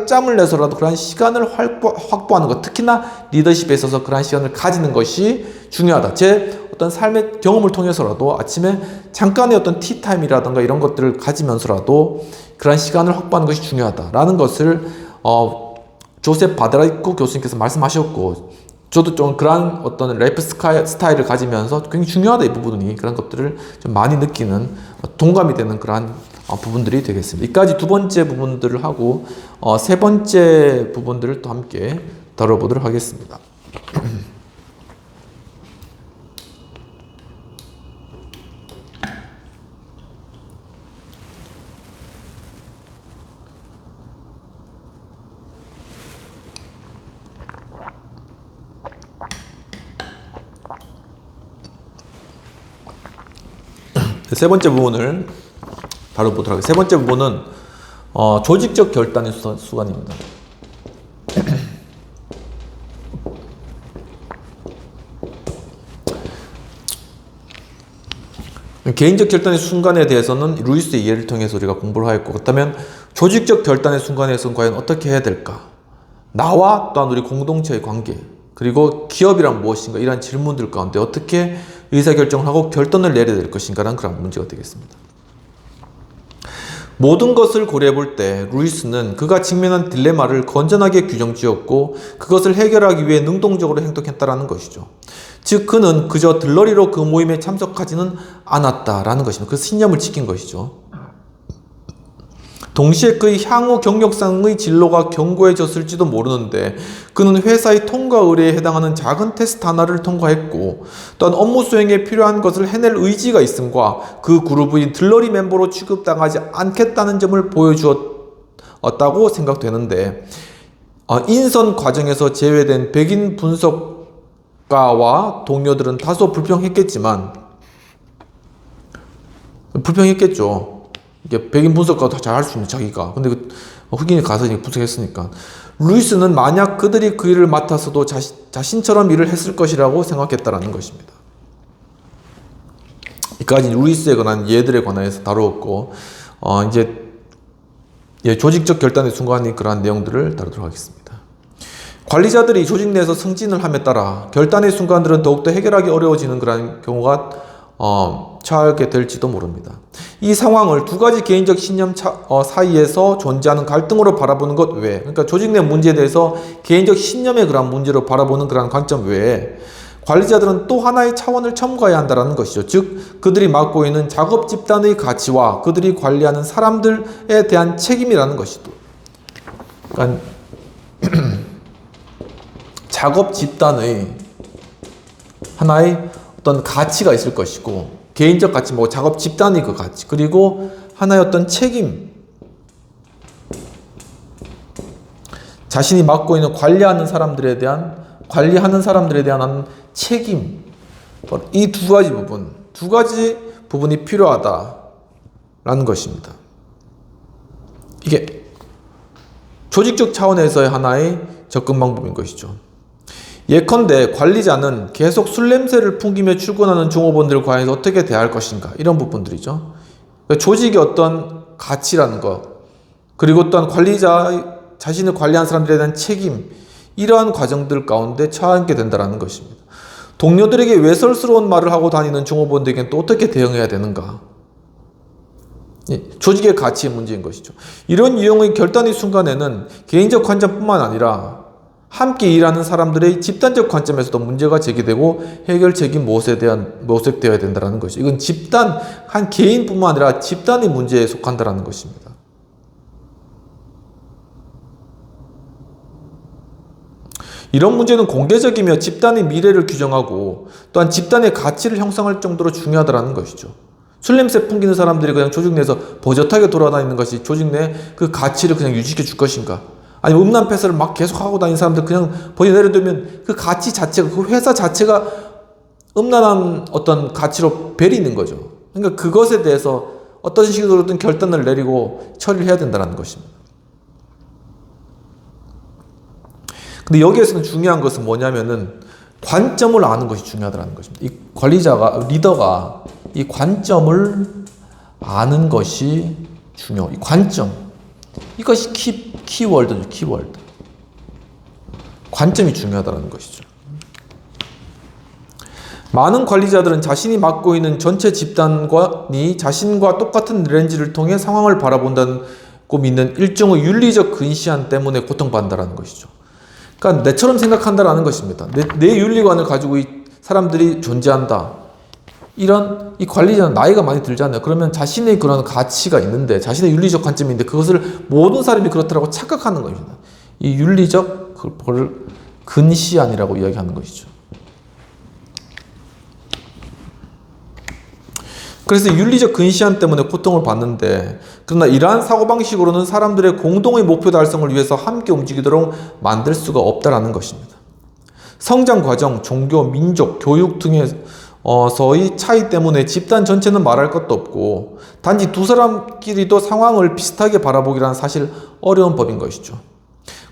짬을 내서라도 그러한 시간을 확보하는 것, 특히나 리더십에 있어서 그러한 시간을 가지는 것이 중요하다. 제 어떤 삶의 경험을 통해서라도 아침에 잠깐의 어떤 티타임이라든가 이런 것들을 가지면서라도 그러한 시간을 확보하는 것이 중요하다라는 것을 조셉 바다리코 교수님께서 말씀하셨고 저도 좀 그러한 어떤 라이프 스타일을 가지면서 굉장히 중요하다 이 부분이 그런 것들을 좀 많이 느끼는 동감이 되는 그러한 부분들이 되겠습니다. 이까지 두 번째 부분들을 하고 세 번째 부분들을 또 함께 다뤄보도록 하겠습니다. 세 번째 부분을 다뤄보도록 하겠습니다. 세 번째 부분은 조직적 결단의 수단입니다. 개인적 결단의 순간에 대해서는 루이스의 예를 통해서 우리가 공부를 하였고 그렇다면 조직적 결단의 순간에서는 과연 어떻게 해야 될까? 나와 또한 우리 공동체의 관계 그리고 기업이란 무엇인가 이러한 질문들 가운데 어떻게 의사결정을 하고 결단을 내려야 될 것인가 라는 그런 문제가 되겠습니다. 모든 것을 고려해 볼 때 루이스는 그가 직면한 딜레마를 건전하게 규정지었고 그것을 해결하기 위해 능동적으로 행동했다라는 것이죠. 즉 그는 그저 들러리로 그 모임에 참석하지는 않았다라는 것입니다. 그 신념을 지킨 것이죠. 동시에 그의 향후 경력상의 진로가 견고해졌을지도 모르는데 그는 회사의 통과 의뢰에 해당하는 작은 테스트 하나를 통과했고 또한 업무 수행에 필요한 것을 해낼 의지가 있음과 그 그룹의 들러리 멤버로 취급당하지 않겠다는 점을 보여주었다고 생각되는데 인선 과정에서 제외된 백인 분석가와 동료들은 다소 불평했겠죠. 이게 백인 분석가도 다 잘 할 수 있는 자기가. 근데 그 흑인이 가서 분석했으니까. 루이스는 만약 그들이 그 일을 맡았어도 자신처럼 일을 했을 것이라고 생각했다라는 것입니다. 이까지 루이스에 관한 예들에 관해서 다루었고, 이제 조직적 결단의 순간이 그러한 내용들을 다루도록 하겠습니다. 관리자들이 조직 내에서 승진을 함에 따라 결단의 순간들은 더욱더 해결하기 어려워지는 그런 경우가 처하게 될지도 모릅니다. 이 상황을 두 가지 개인적 신념 사이에서 존재하는 갈등으로 바라보는 것 외에, 그러니까 조직 내 문제에 대해서 개인적 신념의 그런 문제로 바라보는 그런 관점 외에 관리자들은 또 하나의 차원을 첨가해야 한다는 것이죠. 즉 그들이 맡고 있는 작업 집단의 가치와 그들이 관리하는 사람들에 대한 책임이라는 것이죠. 그러니까 작업 집단의 하나의 어떤 가치가 있을 것이고, 개인적 가치, 뭐 작업 집단의 그 가치, 그리고 하나의 어떤 책임, 자신이 맡고 있는 관리하는 사람들에 대한 책임, 이 두 가지 부분이 필요하다라는 것입니다. 이게 조직적 차원에서의 하나의 접근 방법인 것이죠. 예컨대 관리자는 계속 술 냄새를 풍기며 출근하는 종업원들을 과연 어떻게 대할 것인가, 이런 부분들이죠. 그러니까 조직의 어떤 가치라는 것, 그리고 또한 관리자 자신을 관리하는 사람들에 대한 책임, 이러한 과정들 가운데 처하게 된다는 것입니다. 동료들에게 외설스러운 말을 하고 다니는 종업원들에게는 또 어떻게 대응해야 되는가? 조직의 가치의 문제인 것이죠. 이런 유형의 결단의 순간에는 개인적 관점뿐만 아니라 함께 일하는 사람들의 집단적 관점에서도 문제가 제기되고 해결책이 모색되어야 된다는 것이죠. 이건 집단, 한 개인뿐만 아니라 집단의 문제에 속한다는 것입니다. 이런 문제는 공개적이며 집단의 미래를 규정하고 또한 집단의 가치를 형성할 정도로 중요하다는 것이죠. 술 냄새 풍기는 사람들이 그냥 조직 내에서 버젓하게 돌아다니는 것이 조직 내 그 가치를 그냥 유지시켜 줄 것인가? 아니면 음란 폐설을 막 계속 하고 다니는 사람들 그냥 버리 내려두면 그 가치 자체가, 그 회사 자체가 음란한 어떤 가치로 배리는 거죠. 그러니까 그것에 대해서 어떤 식으로든 결단을 내리고 처리를 해야 된다는 것입니다. 근데 여기에서는 중요한 것은 뭐냐면은 관점을 아는 것이 중요하다는 것입니다. 이 관리자가, 리더가 이 관점을 아는 것이 중요. 이 관점. 이것이 키워드죠, 키워드. 관점이 중요하다는 것이죠. 많은 관리자들은 자신이 맡고 있는 전체 집단이 자신과 똑같은 렌즈를 통해 상황을 바라본다고 믿는 일종의 윤리적 근시안 때문에 고통받는다는 것이죠. 그러니까 내처럼 생각한다라는 것입니다. 내 윤리관을 가지고 이 사람들이 존재한다. 이 관리자는 나이가 많이 들잖아요. 그러면 자신의 그런 가치가 있는데, 자신의 윤리적 관점이 있는데 그것을 모든 사람이 그렇다고 착각하는 겁니다. 이 윤리적 근시안이라고 이야기하는 것이죠. 그래서 윤리적 근시안 때문에 고통을 받는데, 그러나 이러한 사고방식으로는 사람들의 공동의 목표 달성을 위해서 함께 움직이도록 만들 수가 없다는 것입니다. 성장 과정, 종교, 민족, 교육 등에서의 차이 때문에 집단 전체는 말할 것도 없고 단지 두 사람끼리도 상황을 비슷하게 바라보기란 사실 어려운 법인 것이죠.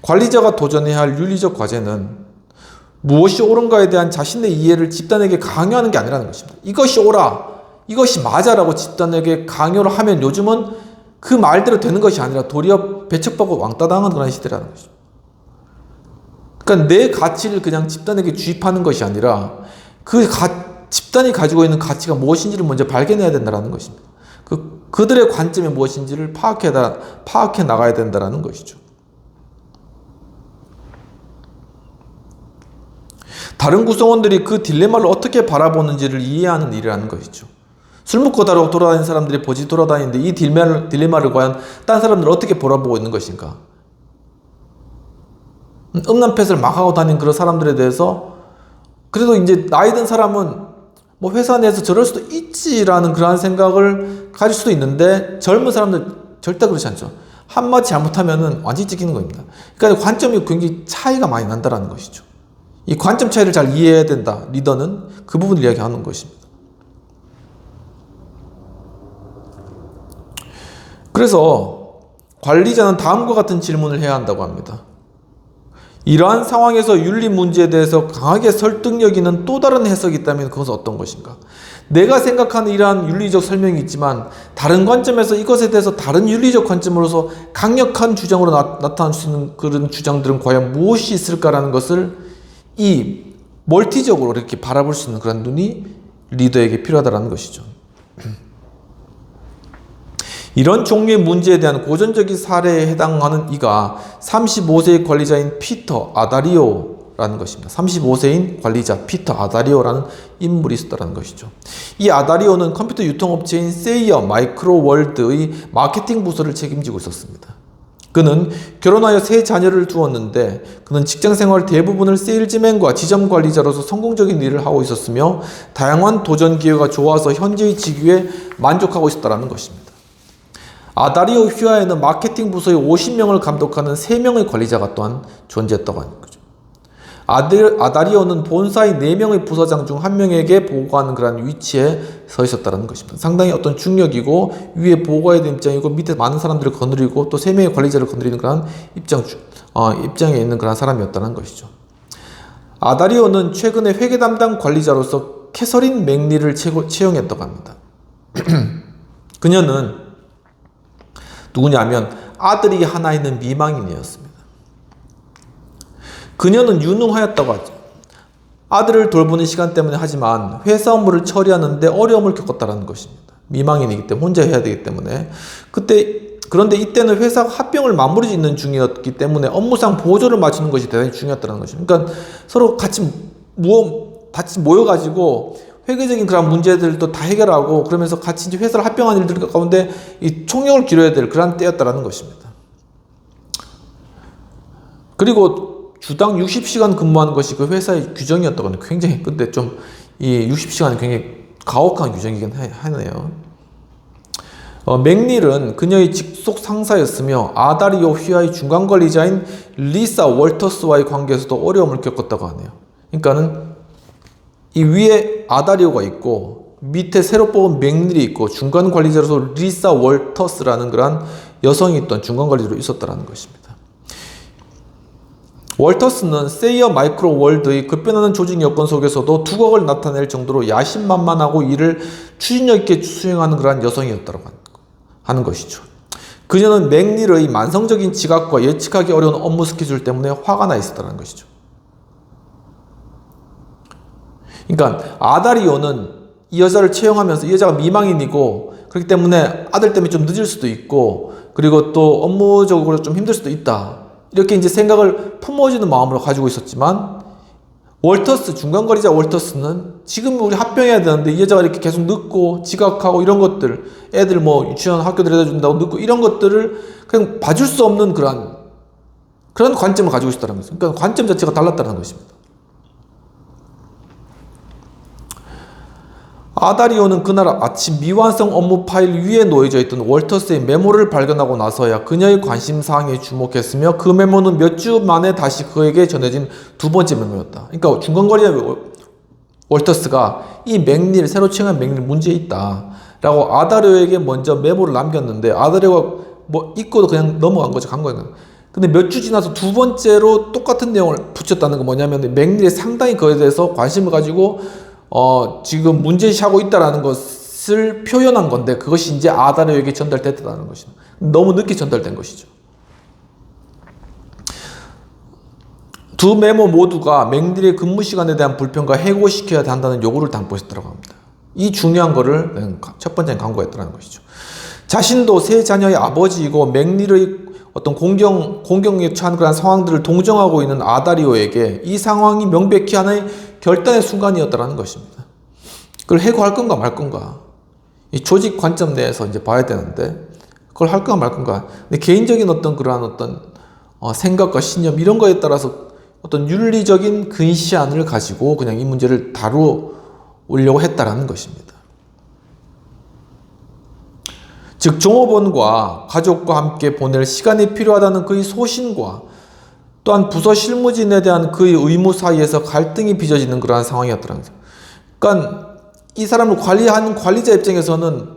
관리자가 도전해야 할 윤리적 과제는 무엇이 옳은가에 대한 자신의 이해를 집단에게 강요하는 게 아니라는 것입니다. 이것이 옳아, 이것이 맞아라고 집단에게 강요를 하면 요즘은 그 말대로 되는 것이 아니라 도리어 배척받고 왕따당하는 그런 시대라는 것이죠. 그러니까 내 가치를 그냥 집단에게 주입하는 것이 아니라 집단이 가지고 있는 가치가 무엇인지를 먼저 발견해야 된다는 것입니다. 그들의 관점이 무엇인지를 파악해 나가야 된다는 것이죠. 다른 구성원들이 그 딜레마를 어떻게 바라보는지를 이해하는 일이라는 것이죠. 술 먹고 돌아다니는 사람들이 버짓 돌아다니는데 이 딜레마를 과연 딴 사람들은 어떻게 바라보고 있는 것인가? 음란 폐설을 막 하고 다니는 그런 사람들에 대해서 그래도 이제 나이 든 사람은 뭐 회사 내에서 저럴 수도 있지라는 그러한 생각을 가질 수도 있는데 젊은 사람들 절대 그렇지 않죠. 한마디 잘못하면은 완전히 찢기는 겁니다. 그러니까 관점이 굉장히 차이가 많이 난다는 것이죠. 이 관점 차이를 잘 이해해야 된다. 리더는 그 부분을 이야기하는 것입니다. 그래서 관리자는 다음과 같은 질문을 해야 한다고 합니다. 이러한 상황에서 윤리 문제에 대해서 강하게 설득력 있는 또 다른 해석이 있다면 그것은 어떤 것인가? 내가 생각하는 이러한 윤리적 설명이 있지만 다른 관점에서 이것에 대해서 다른 윤리적 관점으로서 강력한 주장으로 나타날 수 있는 그런 주장들은 과연 무엇이 있을까라는 것을 이 멀티적으로 이렇게 바라볼 수 있는 그런 눈이 리더에게 필요하다는 것이죠. 이런 종류의 문제에 대한 고전적인 사례에 해당하는 이가 35세의 관리자인 피터 아다리오라는 것입니다. 35세인 관리자 피터 아다리오라는 인물이 있었다는 것이죠. 이 아다리오는 컴퓨터 유통업체인 세이어 마이크로월드의 마케팅 부서를 책임지고 있었습니다. 그는 결혼하여 3자녀를 두었는데 그는 직장생활 대부분을 세일즈맨과 지점 관리자로서 성공적인 일을 하고 있었으며 다양한 도전 기회가 좋아서 현재의 직위에 만족하고 있었다는 것입니다. 아다리오 휘하에는 마케팅 부서의 50명을 감독하는 3명의 관리자가 또한 존재했다고 하는 거죠. 아다리오는 본사의 4명의 부서장 중 1명에게 보고하는 그런 위치에 서 있었다는 것입니다. 상당히 어떤 중력이고 위에 보고해야 되는 입장이고 밑에 많은 사람들을 거느리고 또 3명의 관리자를 거느리는 그런 입장에 있는 그런 사람이었다는 것이죠. 아다리오는 최근에 회계 담당 관리자로서 캐서린 맥리를 채용했다고 합니다. 그녀는 누구냐면 아들이 하나 있는 미망인이었습니다. 그녀는 유능하였다고 하죠. 아들을 돌보는 시간 때문에 하지만 회사 업무를 처리하는데 어려움을 겪었다는 것입니다. 미망인이기 때문에 혼자 해야 되기 때문에 그런데 이때는 회사가 합병을 마무리 짓는 중이었기 때문에 업무상 보조를 맞추는 것이 대단히 중요했다는 것입니다. 그러니까 서로 같이 모여가지고 회계적인 그런 문제들도 다 해결하고 그러면서 같이 이제 회사를 합병한 일들 가운데 이 총력을 기울여야 될 그런 때였다는 것입니다. 그리고 주당 60시간 근무하는 것이 그 회사의 규정이었다고 하는 굉장히 근데 좀 이 60시간은 굉장히 가혹한 규정이긴 하네요. 맥닐은 그녀의 직속 상사였으며 아다리오 휘하의 중간 관리자인 리사 월터스와의 관계에서도 어려움을 겪었다고 하네요. 그러니까는 이 위에 아다리오가 있고 밑에 새로 뽑은 맥닐이 있고 중간 관리자로서 리사 월터스라는 그런 여성이 있던 중간 관리자로 있었다는 것입니다. 월터스는 세이어 마이크로 월드의 급변하는 조직 여건 속에서도 두각을 나타낼 정도로 야심만만하고 일을 추진력 있게 수행하는 그런 여성이었다고 하는 것이죠. 그녀는 맥닐의 만성적인 지각과 예측하기 어려운 업무 스케줄 때문에 화가 나 있었다는 것이죠. 그러니까 아다리오는 이 여자를 채용하면서 이 여자가 미망인이고 그렇기 때문에 아들 때문에 좀 늦을 수도 있고 그리고 또 업무적으로 좀 힘들 수도 있다. 이렇게 이제 생각을 품어주는 마음으로 가지고 있었지만 중간 관리자 월터스는 지금 우리 합병해야 되는데 이 여자가 이렇게 계속 늦고 지각하고 이런 것들 애들 뭐 유치원 학교 데려다 준다고 늦고 이런 것들을 그냥 봐줄 수 없는 그런 관점을 가지고 있었다는 거죠. 그러니까 관점 자체가 달랐다는 것입니다. 아다리오는 그날 아침 미완성 업무 파일 위에 놓여져 있던 월터스의 메모를 발견하고 나서야 그녀의 관심사항에 주목했으며 그 메모는 몇 주 만에 다시 그에게 전해진 2번째 메모였다. 그러니까 중간거리의 월터스가 이 새로 채용한 맥닐 문제에 있다 라고 아다리오에게 먼저 메모를 남겼는데 아다리오가 뭐 읽고도 그냥 넘어간 거죠. 간 거예요. 근데 몇 주 지나서 2번째로 똑같은 내용을 붙였다는 건 뭐냐면 맥닐이 상당히 그에 대해서 관심을 가지고 지금 문제시하고 있다는 것을 표현한 건데 그것이 이제 아다리오에게 전달됐다는 것입니다. 너무 늦게 전달된 것이죠. 두 메모 모두가 맥닐의 근무 시간에 대한 불평과 해고시켜야 한다는 요구를 담보했다고 합니다. 이 중요한 거를 첫 번째는 강구했다는 것이죠. 자신도 3자녀의 아버지이고 맥닐의 어떤 공경에 처한 그런 상황들을 동정하고 있는 아다리오에게 이 상황이 명백히 하나의 결단의 순간이었다는 것입니다. 그걸 해고할 건가 말 건가. 이 조직 관점 내에서 이제 봐야 되는데, 그걸 할 건가 말 건가. 근데 개인적인 그러한 생각과 신념, 이런 거에 따라서 어떤 윤리적인 근시안을 가지고 그냥 이 문제를 다루려고 했다라는 것입니다. 즉, 종업원과 가족과 함께 보낼 시간이 필요하다는 그의 소신과 또한 부서 실무진에 대한 그의 의무 사이에서 갈등이 빚어지는 그러한 상황이었더라는 거죠. 그러니까 이 사람을 관리하는 관리자 입장에서는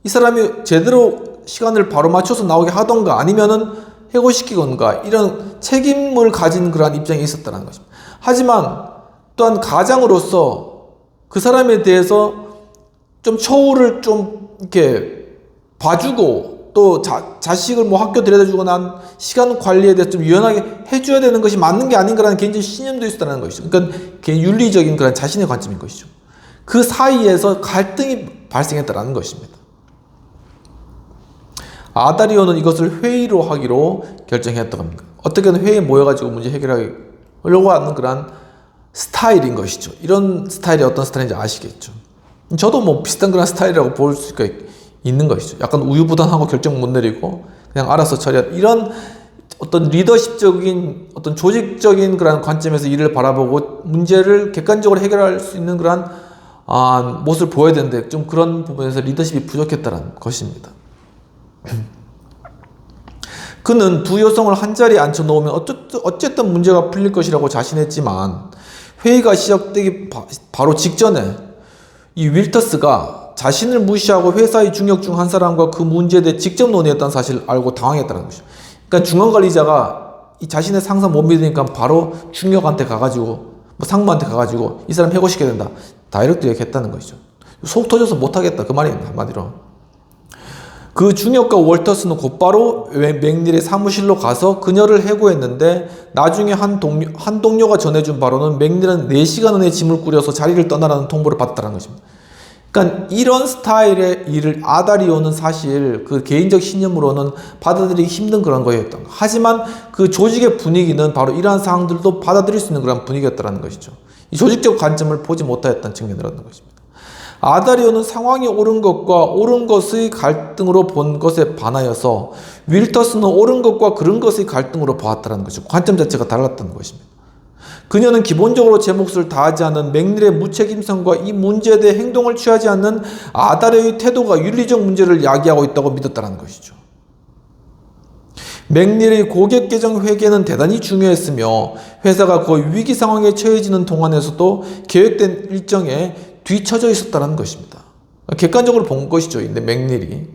이 사람이 제대로 시간을 바로 맞춰서 나오게 하던가 아니면은 해고시키건가 이런 책임을 가진 그러한 입장이 있었다는 것입니다. 하지만 또한 가장으로서 그 사람에 대해서 좀 처우를 좀 이렇게 봐주고 또 자식을 뭐 학교 데려다주거나 시간 관리에 대해서 좀 유연하게 해줘야 되는 것이 맞는 게 아닌가라는 개인적 신념도 있었다는 것이죠. 그러니까 윤리적인 그런 자신의 관점인 것이죠. 그 사이에서 갈등이 발생했다는 것입니다. 아다리오는 이것을 회의로 하기로 결정했다고 합니다. 어떻게든 회의에 모여가지고 문제 해결하려고 하는 그런 스타일인 것이죠. 이런 스타일이 어떤 스타일인지 아시겠죠. 저도 뭐 비슷한 그런 스타일이라고 볼 수가 있는 것이죠. 약간 우유부단하고 결정 못 내리고 그냥 알아서 처리하는 이런 어떤 리더십적인 어떤 조직적인 그런 관점에서 일을 바라보고 문제를 객관적으로 해결할 수 있는 그런 모습을 보여야 되는데 좀 그런 부분에서 리더십이 부족했다는 것입니다. 그는 두 여성을 한 자리에 앉혀 놓으면 어쨌든 문제가 풀릴 것이라고 자신했지만 회의가 시작되기 바로 직전에 이 윌터스가 자신을 무시하고 회사의 중역 중 한 사람과 그 문제에 대해 직접 논의했다는 사실을 알고 당황했다는 것이죠. 그러니까 중앙관리자가 이 자신의 상사 못 믿으니까 바로 중역한테 가가지고 뭐 상무한테 가가지고 이 사람 해고시켜야 된다. 다이렉트 얘기했다는 것이죠. 속 터져서 못하겠다 그 말입니다. 한마디로. 그 중역과 월터스는 곧바로 맥닐의 사무실로 가서 그녀를 해고했는데 나중에 한 동료가 전해준 바로는 맥닐은 4시간 안에 짐을 꾸려서 자리를 떠나라는 통보를 받았다는 것입니다. 그러니까 이런 스타일의 일을 아다리오는 사실 그 개인적 신념으로는 받아들이기 힘든 그런 거였던 거. 하지만 그 조직의 분위기는 바로 이러한 사항들도 받아들일 수 있는 그런 분위기였다는 것이죠. 이 조직적 관점을 보지 못하였다는 측면이라는 것입니다. 아다리오는 상황이 옳은 것과 옳은 것의 갈등으로 본 것에 반하여서 윌터스는 옳은 것과 그런 것의 갈등으로 보았다는 것이죠. 관점 자체가 달랐다는 것입니다. 그녀는 기본적으로 제 몫을 다하지 않은 맥닐의 무책임성과 이 문제에 대해 행동을 취하지 않는 아다리오의 태도가 윤리적 문제를 야기하고 있다고 믿었다는 것이죠. 맥닐의 고객 계정 회계는 대단히 중요했으며 회사가 거의 위기 상황에 처해지는 동안에서도 계획된 일정에 뒤처져 있었다는 것입니다. 객관적으로 본 것이죠. 근데 맥닐이.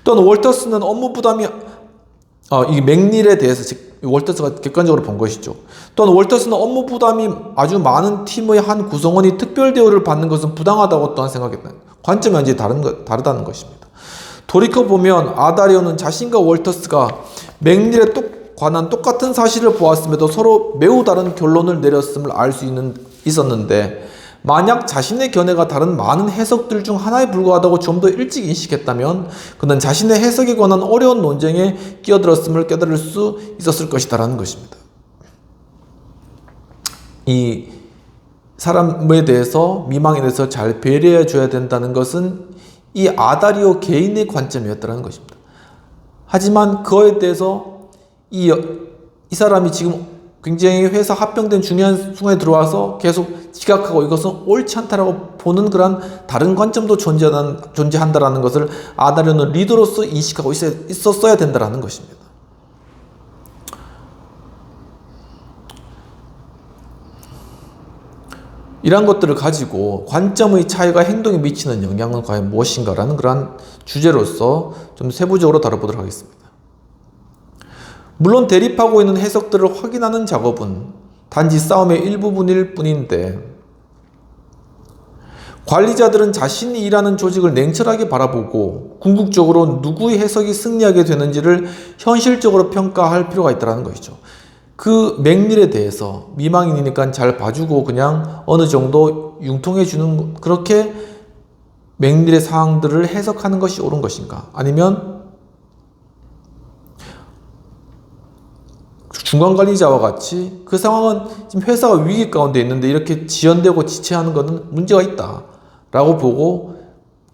또한 월터스는 업무 부담이 이 맥닐에 대해서 월터스가 객관적으로 본 것이죠. 또한 월터스는 업무 부담이 아주 많은 팀의 한 구성원이 특별 대우를 받는 것은 부당하다고 또한 생각했다. 관점이 완전히 다르다는 것입니다. 돌이켜보면 아다리오는 자신과 월터스가 맥닐에 관한 똑같은 사실을 보았음에도 서로 매우 다른 결론을 내렸음을 알 수 있었는데 만약 자신의 견해가 다른 많은 해석들 중 하나에 불과하다고 좀 더 일찍 인식했다면 그는 자신의 해석에 관한 어려운 논쟁에 끼어들었음을 깨달을 수 있었을 것이다라는 것입니다. 이 사람에 대해서 미망에 대해서 잘 배려해 줘야 된다는 것은 이 아다리오 개인의 관점이었다는 것입니다. 하지만 그거에 대해서 이 사람이 지금 굉장히 회사 합병된 중요한 순간에 들어와서 계속 지각하고 이것은 옳지 않다라고 보는 그런 다른 관점도 존재한다라는 것을 아다리오는 리더로서 인식하고 있었어야 된다라는 것입니다. 이러한 것들을 가지고 관점의 차이가 행동에 미치는 영향은 과연 무엇인가라는 그러한 주제로서 좀 세부적으로 다뤄보도록 하겠습니다. 물론 대립하고 있는 해석들을 확인하는 작업은 단지 싸움의 일부분일 뿐인데 관리자들은 자신이 일하는 조직을 냉철하게 바라보고 궁극적으로 누구의 해석이 승리하게 되는지를 현실적으로 평가할 필요가 있다는 것이죠. 그 맥닐에 대해서 미망인이니까 잘 봐주고 그냥 어느 정도 융통해 주는 그렇게 맥닐의 상황들을 해석하는 것이 옳은 것인가? 아니면 중간관리자와 같이 그 상황은 지금 회사가 위기 가운데 있는데 이렇게 지연되고 지체하는 것은 문제가 있다 라고 보고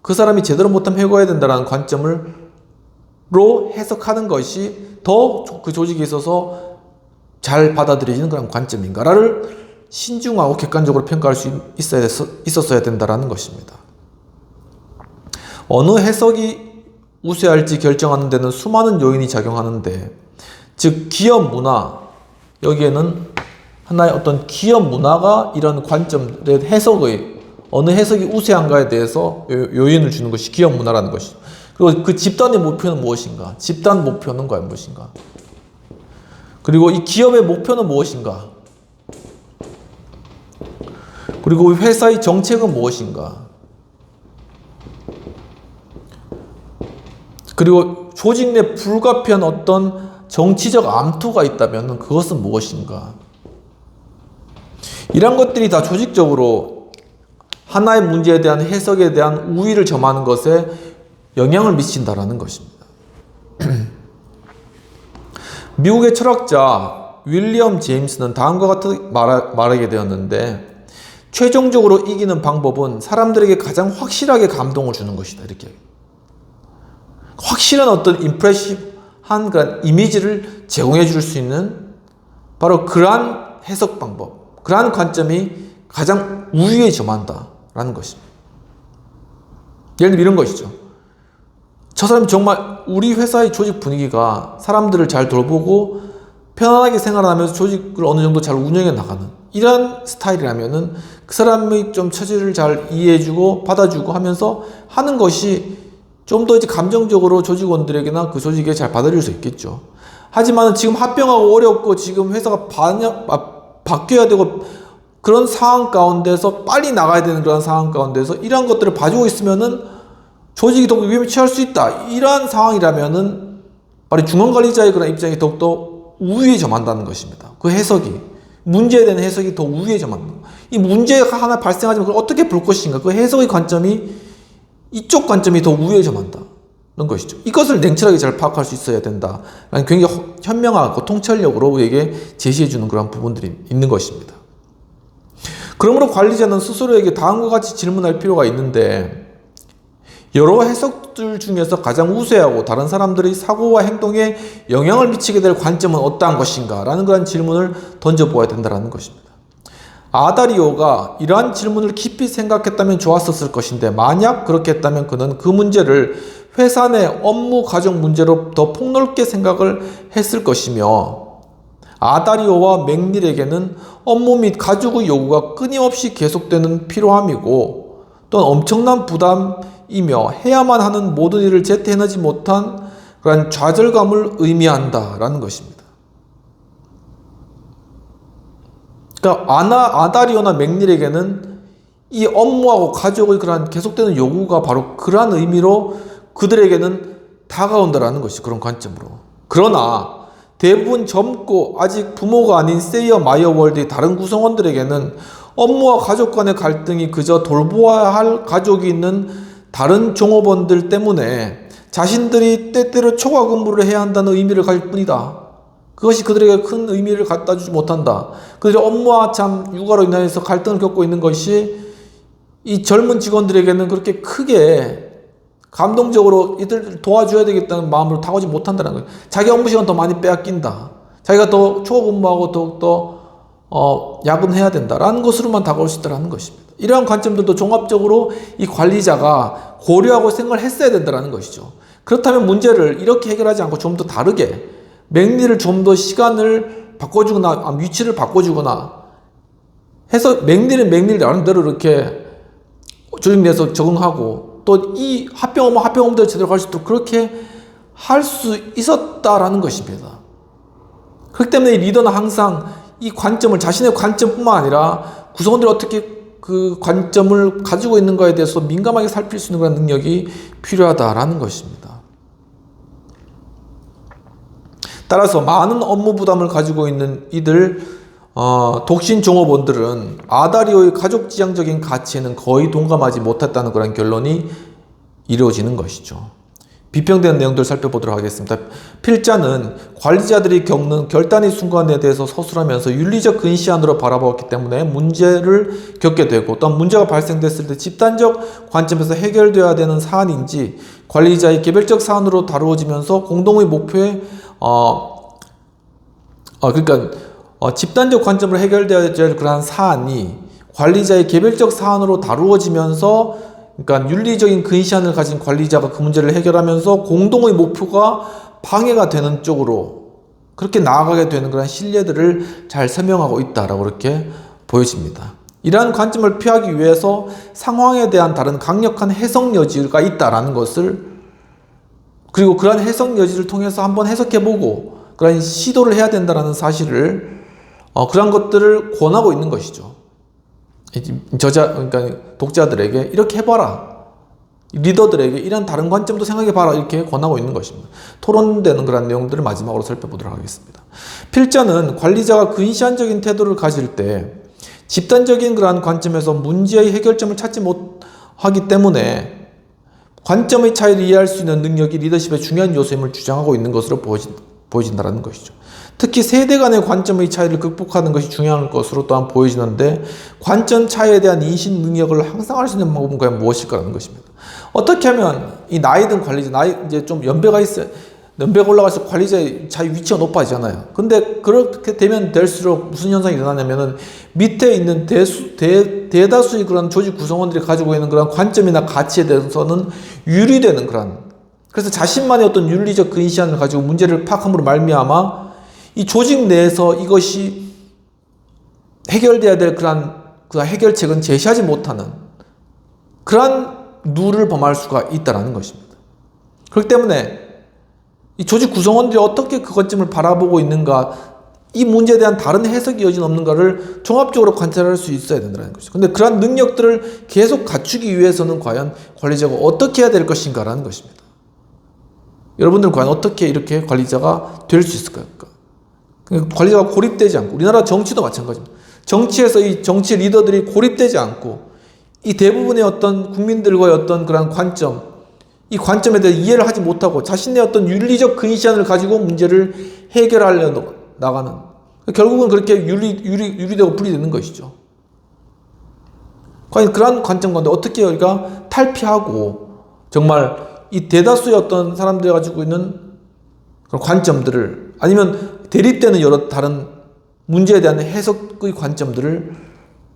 그 사람이 제대로 못하면 해고해야 된다는 관점으로 해석하는 것이 더 그 조직에 있어서 잘 받아들여지는 그런 관점인가를 신중하고 객관적으로 평가할 수 있었어야 된다는 것입니다. 어느 해석이 우세할지 결정하는 데는 수많은 요인이 작용하는데 즉 기업 문화, 여기에는 하나의 어떤 기업 문화가 이런 관점의 해석의 어느 해석이 우세한가에 대해서 요인을 주는 것이 기업 문화라는 것이죠. 그리고 그 집단의 목표는 무엇인가? 집단 목표는 과연 무엇인가? 그리고 이 기업의 목표는 무엇인가? 그리고 회사의 정책은 무엇인가? 그리고 조직 내 불가피한 어떤 정치적 암투가 있다면 그것은 무엇인가? 이런 것들이 다 조직적으로 하나의 문제에 대한 해석에 대한 우위를 점하는 것에 영향을 미친다라는 것입니다. 미국의 철학자 윌리엄 제임스는 다음과 같이 말하게 되었는데, 최종적으로 이기는 방법은 사람들에게 가장 확실하게 감동을 주는 것이다. 이렇게 확실한 어떤 임프레시브한 그런 이미지를 제공해 줄 수 있는 바로 그러한 해석 방법, 그러한 관점이 가장 우위에 점한다라는 것입니다. 예를 들면 이런 것이죠. 저 사람이 정말 우리 회사의 조직 분위기가 사람들을 잘 돌보고 편안하게 생활하면서 조직을 어느 정도 잘 운영해 나가는 이런 스타일이라면은 그 사람의 좀 처지를 잘 이해해주고 받아주고 하면서 하는 것이 좀 더 이제 감정적으로 조직원들에게나 그 조직에 잘 받아들일 수 있겠죠. 하지만 지금 합병하고 어렵고 지금 회사가 바뀌어야 되고 그런 상황 가운데서 빨리 나가야 되는 그런 상황 가운데서 이러한 것들을 봐주고 있으면은 조직이 더욱 위험에 처할 수 있다. 이러한 상황이라면은 바로 중앙관리자의 그런 입장이 더욱더 우위에 점한다는 것입니다. 그 해석이, 문제에 대한 해석이 더 우위에 점한다. 이 문제가 하나 발생하지만 그걸 어떻게 볼 것인가. 그 해석의 관점이, 이쪽 관점이 더 우위에 점한다는 것이죠. 이것을 냉철하게 잘 파악할 수 있어야 된다. 굉장히 현명하고 통찰력으로 우리에게 제시해주는 그런 부분들이 있는 것입니다. 그러므로 관리자는 스스로에게 다음과 같이 질문할 필요가 있는데, 여러 해석들 중에서 가장 우세하고 다른 사람들의 사고와 행동에 영향을 미치게 될 관점은 어떠한 것인가? 라는 그런 질문을 던져보아야 된다는 것입니다. 아다리오가 이러한 질문을 깊이 생각했다면 좋았었을 것인데, 만약 그렇게 했다면 그는 그 문제를 회사 내 업무 가정 문제로 더 폭넓게 생각을 했을 것이며, 아다리오와 맥닐에게는 업무 및 가족의 요구가 끊임없이 계속되는 피로함이고 또는 엄청난 부담이며 해야만 하는 모든 일을 제때 해내지 못한 그런 좌절감을 의미한다라는 것입니다. 그러니까 아다리오나 맥닐에게는 이 업무하고 가족의 그러한 계속되는 요구가 바로 그러한 의미로 그들에게는 다가온다라는 것이 그런 관점으로. 그러나 대부분 젊고 아직 부모가 아닌 세이어 마이어 월드의 다른 구성원들에게는 업무와 가족 간의 갈등이 그저 돌보아야 할 가족이 있는 다른 종업원들 때문에 자신들이 때때로 초과 근무를 해야 한다는 의미를 가질 뿐이다. 그것이 그들에게 큰 의미를 갖다 주지 못한다. 그들의 업무와 육아로 인해서 갈등을 겪고 있는 것이 이 젊은 직원들에게는 그렇게 크게 감동적으로 이들 도와줘야 되겠다는 마음으로 다가오지 못한다는 거예요. 자기 업무 시간 더 많이 빼앗긴다. 자기가 더 초과 근무하고 더욱더 야근해야 된다라는 것으로만 다가올 수 있다는 것입니다. 이러한 관점들도 종합적으로 이 관리자가 고려하고 생각을 했어야 된다는 것이죠. 그렇다면 문제를 이렇게 해결하지 않고 좀 더 다르게 맥닐을 좀 더 시간을 바꿔주거나 위치를 바꿔주거나 해서 맥닐은 맥닐 나름대로 이렇게 조직 내에서 적응하고 또 이 합병업무대로 제대로 갈 수 있도록 그렇게 할 수 있었다라는 것입니다. 그렇기 때문에 이 리더는 항상 이 관점을 자신의 관점뿐만 아니라 구성원들이 어떻게 그 관점을 가지고 있는가에 대해서 민감하게 살필 수 있는 그런 능력이 필요하다라는 것입니다. 따라서 많은 업무 부담을 가지고 있는 이들 독신 종업원들은 아다리오의 가족지향적인 가치에는 거의 동감하지 못했다는 그런 결론이 이루어지는 것이죠. 비평된 내용들을 살펴보도록 하겠습니다. 필자는 관리자들이 겪는 결단의 순간에 대해서 서술하면서 윤리적 근시안으로 바라보았기 때문에 문제를 겪게 되고 또한 문제가 발생됐을 때 집단적 관점에서 해결되어야 되는 사안인지 관리자의 개별적 사안으로 다루어지면서 공동의 목표에 집단적 관점으로 해결되어야 될 그러한 사안이 관리자의 개별적 사안으로 다루어지면서 그러니까 윤리적인 근시안을 가진 관리자가 그 문제를 해결하면서 공동의 목표가 방해가 되는 쪽으로 그렇게 나아가게 되는 그런 신뢰들을 잘 설명하고 있다라고 이렇게 보여집니다. 이러한 관점을 피하기 위해서 상황에 대한 다른 강력한 해석 여지가 있다라는 것을 그리고 그러한 해석 여지를 통해서 한번 해석해보고 그런 시도를 해야 된다는 사실을 그런 것들을 권하고 있는 것이죠. 그러니까 독자들에게 이렇게 해봐라. 리더들에게 이런 다른 관점도 생각해봐라 이렇게 권하고 있는 것입니다. 토론되는 그런 내용들을 마지막으로 살펴보도록 하겠습니다. 필자는 관리자가 근시안적인 태도를 가질 때 집단적인 그러한 관점에서 문제의 해결점을 찾지 못하기 때문에 관점의 차이를 이해할 수 있는 능력이 리더십의 중요한 요소임을 주장하고 있는 것으로 보여진다는 것이죠. 특히 세대 간의 관점의 차이를 극복하는 것이 중요한 것으로 또한 보여지는데 관점 차이에 대한 인식 능력을 향상할 수 있는 방법은 과연 무엇일까라는 것입니다. 어떻게 하면 이 나이 든 관리자, 이제 좀 연배가 있어요. 연배가 올라갈수록 관리자의 자기 위치가 높아지잖아요. 근데 그렇게 되면 될수록 무슨 현상이 일어나냐면은 밑에 있는 대다수의 그런 조직 구성원들이 가지고 있는 그런 관점이나 가치에 대해서는 유리되는 그런, 그래서 자신만의 어떤 윤리적 근시안을 가지고 문제를 파악함으로 말미암아 이 조직 내에서 이것이 해결돼야 될 그러한 그 해결책은 제시하지 못하는 그러한 룰을 범할 수가 있다는 것입니다. 그렇기 때문에 이 조직 구성원들이 어떻게 그 관점을 바라보고 있는가, 이 문제에 대한 다른 해석이 여지는 없는가를 종합적으로 관찰할 수 있어야 된다는 것이죠. 근데 그러한 능력들을 계속 갖추기 위해서는 과연 관리자가 어떻게 해야 될 것인가라는 것입니다. 여러분들은 과연 어떻게 이렇게 관리자가 될 수 있을까요? 관리자가 고립되지 않고, 우리나라 정치도 마찬가지입니다. 정치에서 이 정치 리더들이 고립되지 않고 이 대부분의 어떤 국민들과의 어떤 그런 관점, 이 관점에 대해 이해를 하지 못하고 자신의 어떤 윤리적 근시안을 가지고 문제를 해결하려 나가는, 결국은 그렇게 유리되고 분리되는 것이죠. 과연 그러한 관점 가운데 어떻게 우리가 탈피하고 정말 이 대다수의 어떤 사람들이 가지고 있는 그런 관점들을, 아니면 대립되는 여러 다른 문제에 대한 해석의 관점들을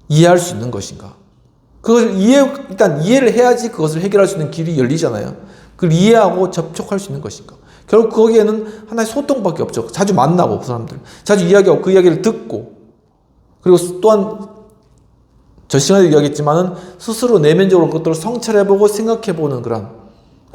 이해할 수 있는 것인가? 그것을 일단 이해를 해야지 그것을 해결할 수 있는 길이 열리잖아요. 그걸 이해하고 접촉할 수 있는 것인가? 결국 거기에는 하나의 소통밖에 없죠. 자주 만나고, 그 사람들 자주 이야기하고 그 이야기를 듣고, 그리고 또한 저 시간에 이야기했지만은 스스로 내면적으로 그것들을 성찰해보고 생각해보는 그런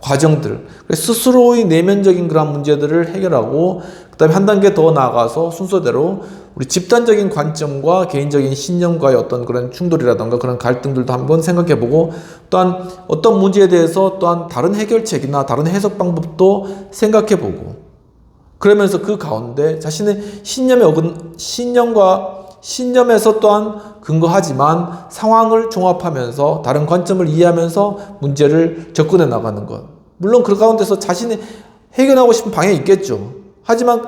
과정들, 스스로의 내면적인 그런 문제들을 해결하고, 그 다음에 한 단계 더 나아가서 순서대로 우리 집단적인 관점과 개인적인 신념과의 어떤 그런 충돌이라던가 그런 갈등들도 한번 생각해보고, 또한 어떤 문제에 대해서 또한 다른 해결책이나 다른 해석 방법도 생각해보고, 그러면서 그 가운데 자신의 신념에서 또한 근거하지만 상황을 종합하면서 다른 관점을 이해하면서 문제를 접근해 나가는 것. 물론 그 가운데서 자신이 해결하고 싶은 방향이 있겠죠. 하지만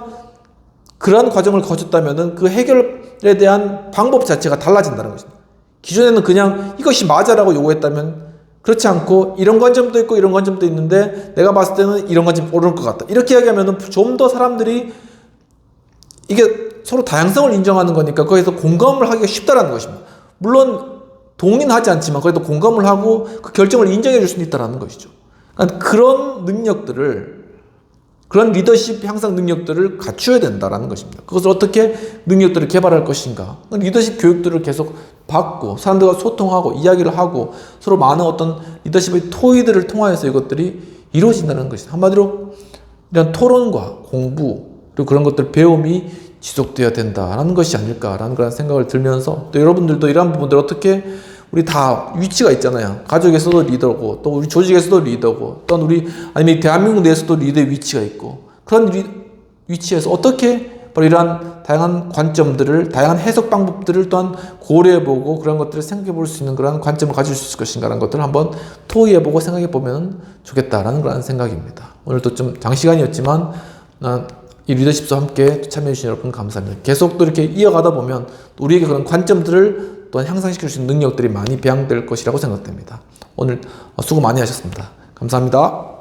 그러한 과정을 거쳤다면 그 해결에 대한 방법 자체가 달라진다는 것입니다. 기존에는 그냥 이것이 맞아라고 요구했다면 그렇지 않고 이런 관점도 있고 이런 관점도 있는데 내가 봤을 때는 이런 관점이 옳을 것 같다. 이렇게 이야기하면 좀 더 사람들이, 이게 서로 다양성을 인정하는 거니까 거기서 공감을 하기가 쉽다는 것입니다. 물론 동의는 하지 않지만 그래도 공감을 하고 그 결정을 인정해 줄 수는 있다는 것이죠. 그러니까 그런 능력들을, 그런 리더십 향상 능력들을 갖춰야 된다는 것입니다. 그것을 어떻게 능력들을 개발할 것인가. 리더십 교육들을 계속 받고 사람들과 소통하고 이야기를 하고 서로 많은 어떤 리더십의 토의들을 통하여서 이것들이 이루어진다는 것입니다. 한마디로 이런 토론과 공부 그리고 그런 것들 배움이 지속되어야 된다라는 것이 아닐까라는 그런 생각을 들면서, 또 여러분들도 이러한 부분들 어떻게, 우리 다 위치가 있잖아요. 가족에서도 리더고 또 우리 조직에서도 리더고 또 우리 아니면 대한민국 내에서도 리더의 위치가 있고, 그런 위치에서 어떻게 바로 이러한 다양한 관점들을, 다양한 해석 방법들을 또한 고려해보고 그런 것들을 생각해볼 수 있는 그런 관점을 가질 수 있을 것인가라는 것들을 한번 토의해보고 생각해보면 좋겠다라는 그런 생각입니다. 오늘도 좀 장시간이었지만 이 리더십 수업 함께 참여해주신 여러분 감사합니다. 계속 또 이렇게 이어가다 보면 우리에게 그런 관점들을 또한 향상시킬 수 있는 능력들이 많이 배양될 것이라고 생각됩니다. 오늘 수고 많이 하셨습니다. 감사합니다.